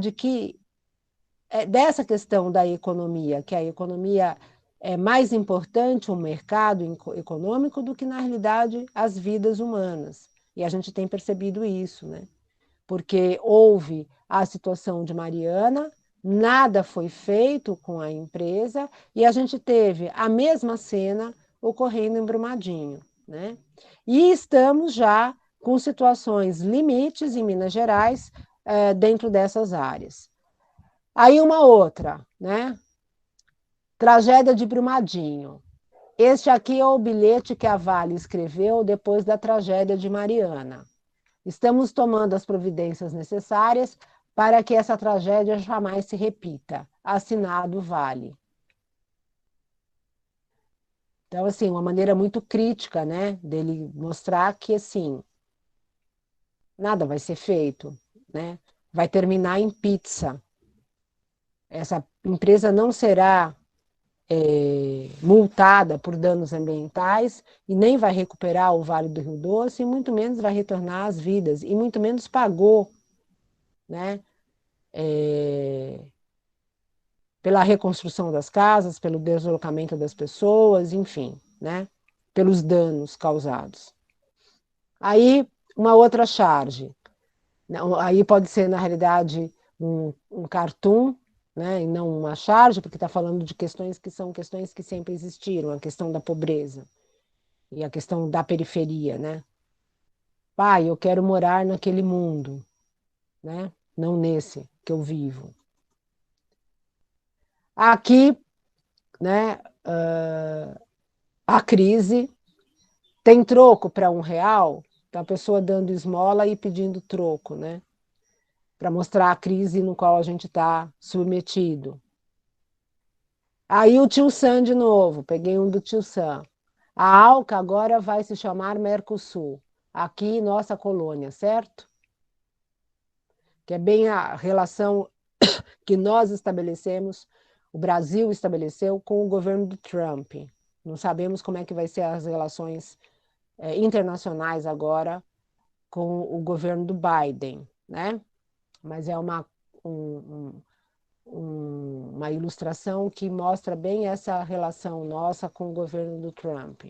dessa questão da economia, que a economia é mais importante o mercado econômico do que, na realidade, as vidas humanas. E a gente tem percebido isso, né? porque houve a situação de Mariana, nada foi feito com a empresa e a gente teve a mesma cena ocorrendo em Brumadinho, né? E estamos já com situações limites em Minas Gerais dentro dessas áreas. Aí uma outra, né? Tragédia de Brumadinho. Este aqui é o bilhete que a Vale escreveu depois da tragédia de Mariana. Estamos tomando as providências necessárias para que essa tragédia jamais se repita. Assinado Vale. Então, assim, uma maneira muito crítica, né, dele mostrar que, assim, nada vai ser feito, né? Vai terminar em pizza. Essa empresa não será multada por danos ambientais e nem vai recuperar o Vale do Rio Doce, e muito menos vai retornar às vidas, e muito menos pagou, né? Pela reconstrução das casas, pelo deslocamento das pessoas, enfim, né? Pelos danos causados. Aí, uma outra charge. Aí pode ser, na realidade, um cartoon, né, e não uma charge, porque está falando de questões que são questões que sempre existiram, a questão da pobreza e a questão da periferia, né? Pai, eu quero morar naquele mundo, né? Não nesse que eu vivo. Aqui, né, a crise tem troco para R$ 1, então a pessoa dando esmola e pedindo troco, né? Para mostrar a crise no qual a gente está submetido. Aí o Tio Sam de novo, peguei um do Tio Sam. A ALCA agora vai se chamar Mercosul, aqui nossa colônia, certo? Que é bem a relação que nós estabelecemos, o Brasil estabeleceu com o governo do Trump. Não sabemos como é que vai ser as relações internacionais agora com o governo do Biden, né? Mas é uma ilustração que mostra bem essa relação nossa com o governo do Trump.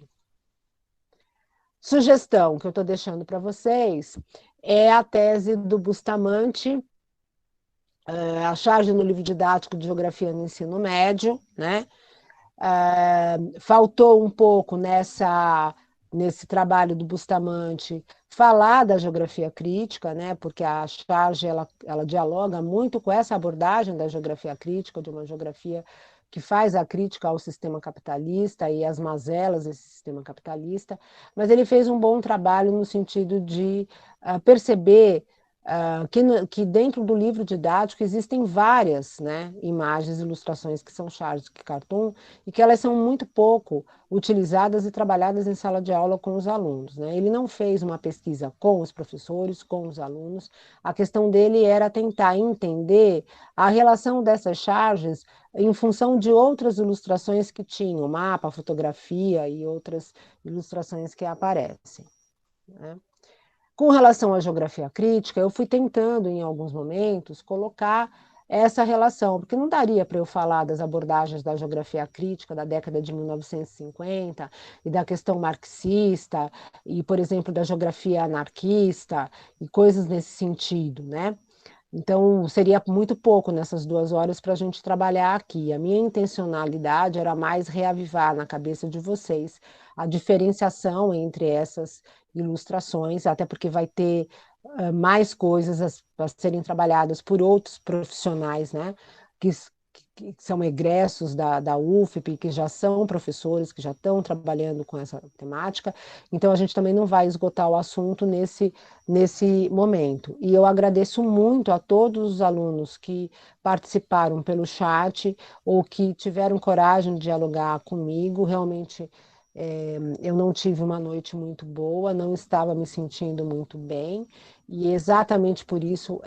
Sugestão que eu estou deixando para vocês é a tese do Bustamante, a charge no livro didático de Geografia no Ensino Médio, né? Faltou um pouco nesse trabalho do Bustamante falar da geografia crítica, né? Porque a charge ela dialoga muito com essa abordagem da geografia crítica, de uma geografia que faz a crítica ao sistema capitalista e às mazelas desse sistema capitalista, mas ele fez um bom trabalho no sentido de perceber que dentro do livro didático existem várias, né, imagens, ilustrações que são charges que cartoon, e que elas são muito pouco utilizadas e trabalhadas em sala de aula com os alunos, né? Ele não fez uma pesquisa com os professores, com os alunos, a questão dele era tentar entender a relação dessas charges em função de outras ilustrações que tinham, mapa, fotografia e outras ilustrações que aparecem, né? Com relação à geografia crítica, eu fui tentando, em alguns momentos, colocar essa relação, porque não daria para eu falar das abordagens da geografia crítica da década de 1950 e da questão marxista, e, por exemplo, da geografia anarquista e coisas nesse sentido, né? Então, seria muito pouco nessas 2 horas para a gente trabalhar aqui. A minha intencionalidade era mais reavivar na cabeça de vocês a diferenciação entre essas ilustrações, até porque vai ter mais coisas a serem trabalhadas por outros profissionais, né? Que são egressos da UFP, que já são professores, que já estão trabalhando com essa temática. Então, a gente também não vai esgotar o assunto nesse momento. E eu agradeço muito a todos os alunos que participaram pelo chat ou que tiveram coragem de dialogar comigo. Realmente, eu não tive uma noite muito boa, não estava me sentindo muito bem, e exatamente por isso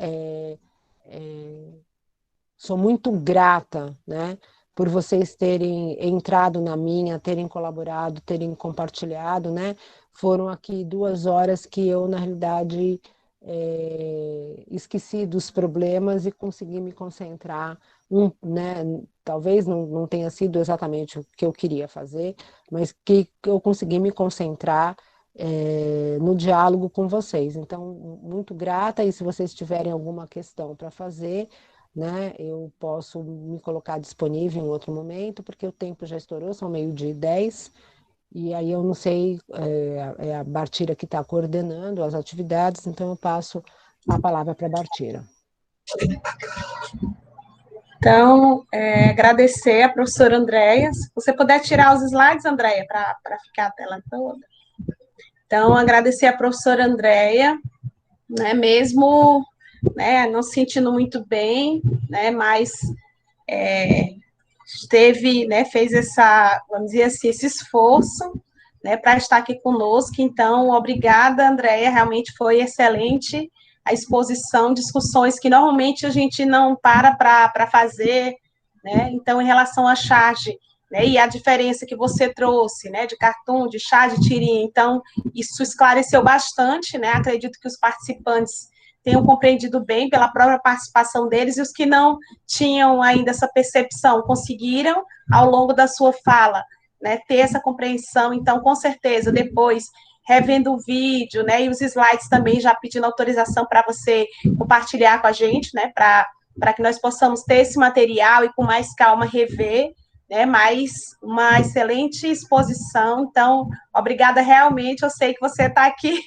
sou muito grata, né, por vocês terem entrado na minha, terem colaborado, terem compartilhado, né? Foram aqui 2 horas que eu, na realidade, esqueci dos problemas e consegui me concentrar, né? Talvez não tenha sido exatamente o que eu queria fazer, mas que eu consegui me concentrar no diálogo com vocês. Então, muito grata, e se vocês tiverem alguma questão para fazer, né, eu posso me colocar disponível em outro momento, porque o tempo já estourou, são 12h10, e aí eu não sei, é a Bartira que está coordenando as atividades, então eu passo a palavra para a Bartira. Então, agradecer a professora Andréia. Se você puder tirar os slides, Andréia, para ficar a tela toda. Então, agradecer a professora Andréia, né, mesmo, né, não se sentindo muito bem, né, mas né, fez vamos dizer assim, esse esforço, né, para estar aqui conosco. Então, obrigada, Andréia, realmente foi excelente a exposição, discussões que normalmente a gente não para fazer, né? Então, em relação à charge, né, e a diferença que você trouxe, né, de cartoon, de charge, tirinha, então, isso esclareceu bastante, né? Acredito que os participantes tenham compreendido bem pela própria participação deles, e os que não tinham ainda essa percepção conseguiram, ao longo da sua fala, né, ter essa compreensão. Então, com certeza, depois, revendo o vídeo, né, e os slides também, já pedindo autorização para você compartilhar com a gente, né, para que nós possamos ter esse material e com mais calma rever, né, mais uma excelente exposição. Então, obrigada realmente, eu sei que você está aqui,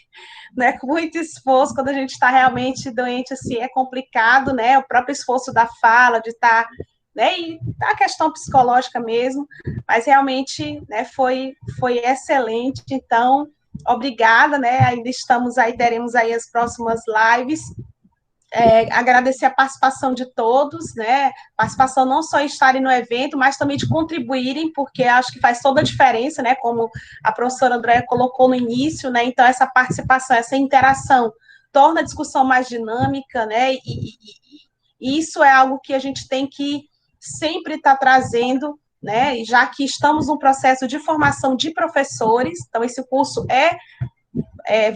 né, com muito esforço. Quando a gente está realmente doente, assim, é complicado, né, o próprio esforço da fala, de estar, né, e a questão psicológica mesmo, mas realmente, né, foi excelente. Então, obrigada, né, ainda estamos aí, teremos aí as próximas lives. Agradecer a participação de todos, né, participação não só em estarem no evento, mas também de contribuírem, porque acho que faz toda a diferença, né, como a professora Andréia colocou no início, né, então essa participação, essa interação, torna a discussão mais dinâmica, né, e isso é algo que a gente tem que sempre estar trazendo, né, já que estamos num processo de formação de professores, então esse curso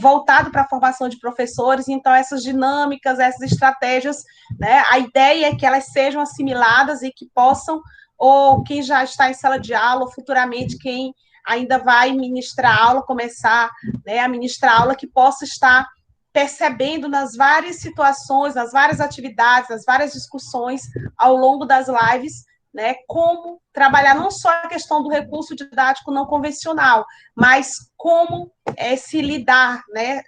voltado para a formação de professores. Então essas dinâmicas, essas estratégias, né, a ideia é que elas sejam assimiladas e que possam, ou quem já está em sala de aula, ou futuramente quem ainda vai ministrar aula, começar, né, a ministrar aula, que possa estar percebendo nas várias situações, nas várias atividades, nas várias discussões ao longo das lives, né, como trabalhar não só a questão do recurso didático não convencional, mas como se lidar, né,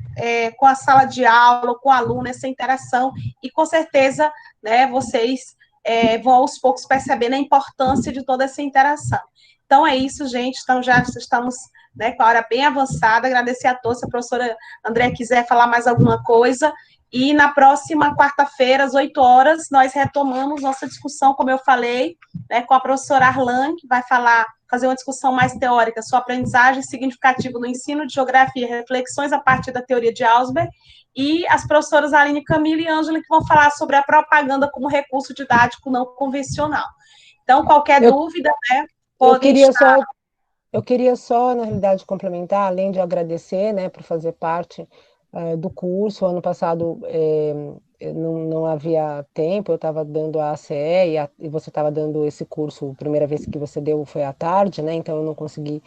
com a sala de aula, com o aluno, essa interação, e com certeza, né, vocês vão aos poucos percebendo a importância de toda essa interação. Então é isso, gente, então já estamos, né, com a hora bem avançada. Agradecer a todos. Se a professora Andréia quiser falar mais alguma coisa, e na próxima quarta-feira, às 8h, nós retomamos nossa discussão, como eu falei, né, com a professora Arlan, que vai fazer uma discussão mais teórica sobre aprendizagem significativa no ensino de geografia, reflexões a partir da teoria de Ausberg, e as professoras Aline, Camila e Ângela, que vão falar sobre a propaganda como recurso didático não convencional. Então, qualquer dúvida, né, podem estar... Eu queria só, na realidade, complementar, além de agradecer, né, por fazer parte do curso. Ano passado não havia tempo, eu estava dando a ACE e você estava dando esse curso, a primeira vez que você deu foi à tarde, né, então eu não consegui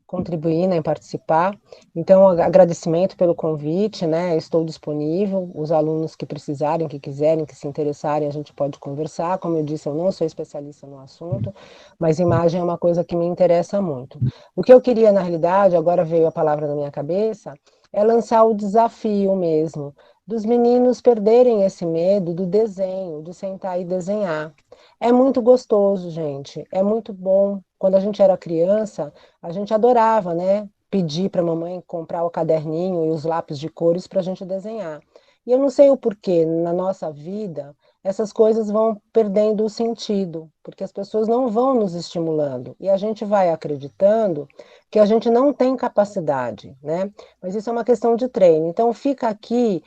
contribuir, né, participar. Então, agradecimento pelo convite, né, estou disponível, os alunos que precisarem, que quiserem, que se interessarem, a gente pode conversar. Como eu disse, eu não sou especialista no assunto, mas imagem é uma coisa que me interessa muito. O que eu queria, na realidade, agora veio a palavra na minha cabeça, é lançar o desafio mesmo, dos meninos perderem esse medo do desenho, de sentar e desenhar. É muito gostoso, gente, é muito bom. Quando a gente era criança, a gente adorava, né? Pedir para a mamãe comprar o caderninho e os lápis de cores para a gente desenhar. E eu não sei o porquê, na nossa vida, essas coisas vão perdendo o sentido, porque as pessoas não vão nos estimulando. E a gente vai acreditando que a gente não tem capacidade, né? Mas isso é uma questão de treino. Então, fica aqui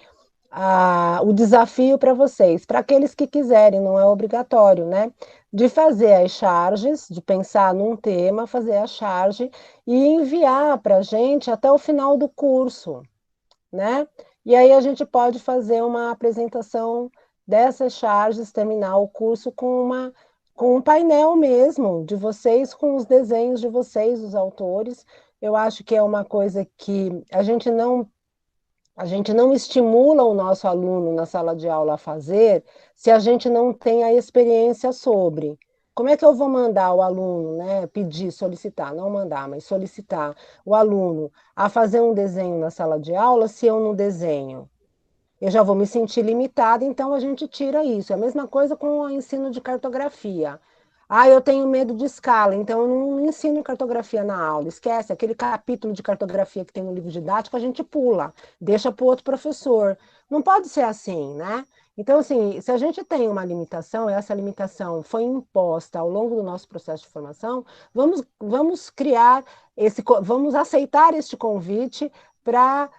o desafio para vocês, para aqueles que quiserem, não é obrigatório, né? De fazer as charges, de pensar num tema, fazer a charge e enviar para a gente até o final do curso, né? E aí a gente pode fazer uma apresentação dessas charges, terminar o curso com um painel mesmo, de vocês, com os desenhos de vocês, os autores, eu acho que é uma coisa que a gente não estimula o nosso aluno na sala de aula a fazer se a gente não tem a experiência sobre. Como é que eu vou mandar o aluno, né, pedir, solicitar, não mandar, mas solicitar o aluno a fazer um desenho na sala de aula se eu não desenho? Eu já vou me sentir limitada, então a gente tira isso. É a mesma coisa com o ensino de cartografia. Ah, eu tenho medo de escala, então eu não ensino cartografia na aula. Esquece, aquele capítulo de cartografia que tem no livro didático, a gente pula, deixa para o outro professor. Não pode ser assim, né? Então, assim, se a gente tem uma limitação, essa limitação foi imposta ao longo do nosso processo de formação, vamos criar vamos aceitar este convite para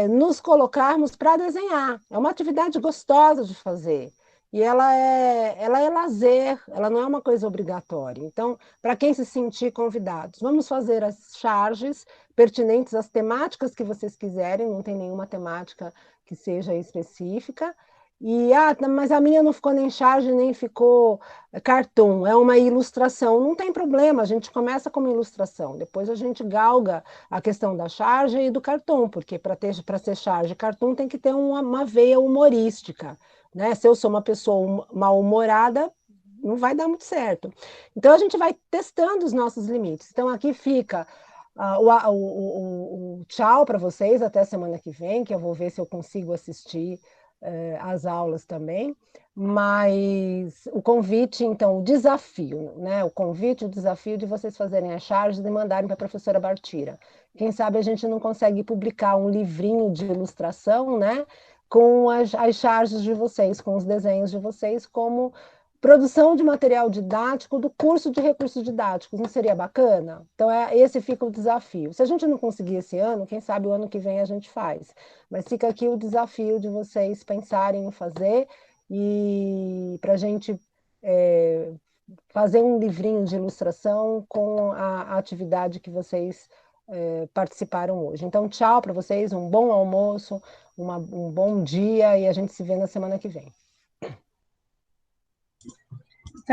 nos colocarmos para desenhar. É uma atividade gostosa de fazer. E ela é lazer, ela não é uma coisa obrigatória. Então, para quem se sentir convidados, vamos fazer as charges pertinentes às temáticas que vocês quiserem, não tem nenhuma temática que seja específica. E, mas a minha não ficou nem charge, nem ficou cartoon, é uma ilustração. Não tem problema, a gente começa com uma ilustração, depois a gente galga a questão da charge e do cartoon, porque para ser charge e cartoon tem que ter uma veia humorística, né? Se eu sou uma pessoa mal-humorada, não vai dar muito certo. Então a gente vai testando os nossos limites. Então aqui fica o tchau para vocês até semana que vem, que eu vou ver se eu consigo assistir as aulas também, mas o convite, então, o desafio, né? O convite, o desafio de vocês fazerem as charges e mandarem para a professora Bartira. Quem sabe a gente não consegue publicar um livrinho de ilustração, né? Com as charges de vocês, com os desenhos de vocês, como produção de material didático do curso de recursos didáticos. Não seria bacana? Então, esse fica o desafio. Se a gente não conseguir esse ano, quem sabe o ano que vem a gente faz. Mas fica aqui o desafio de vocês pensarem em fazer e para a gente fazer um livrinho de ilustração com a atividade que vocês participaram hoje. Então, tchau para vocês, um bom almoço, um bom dia e a gente se vê na semana que vem.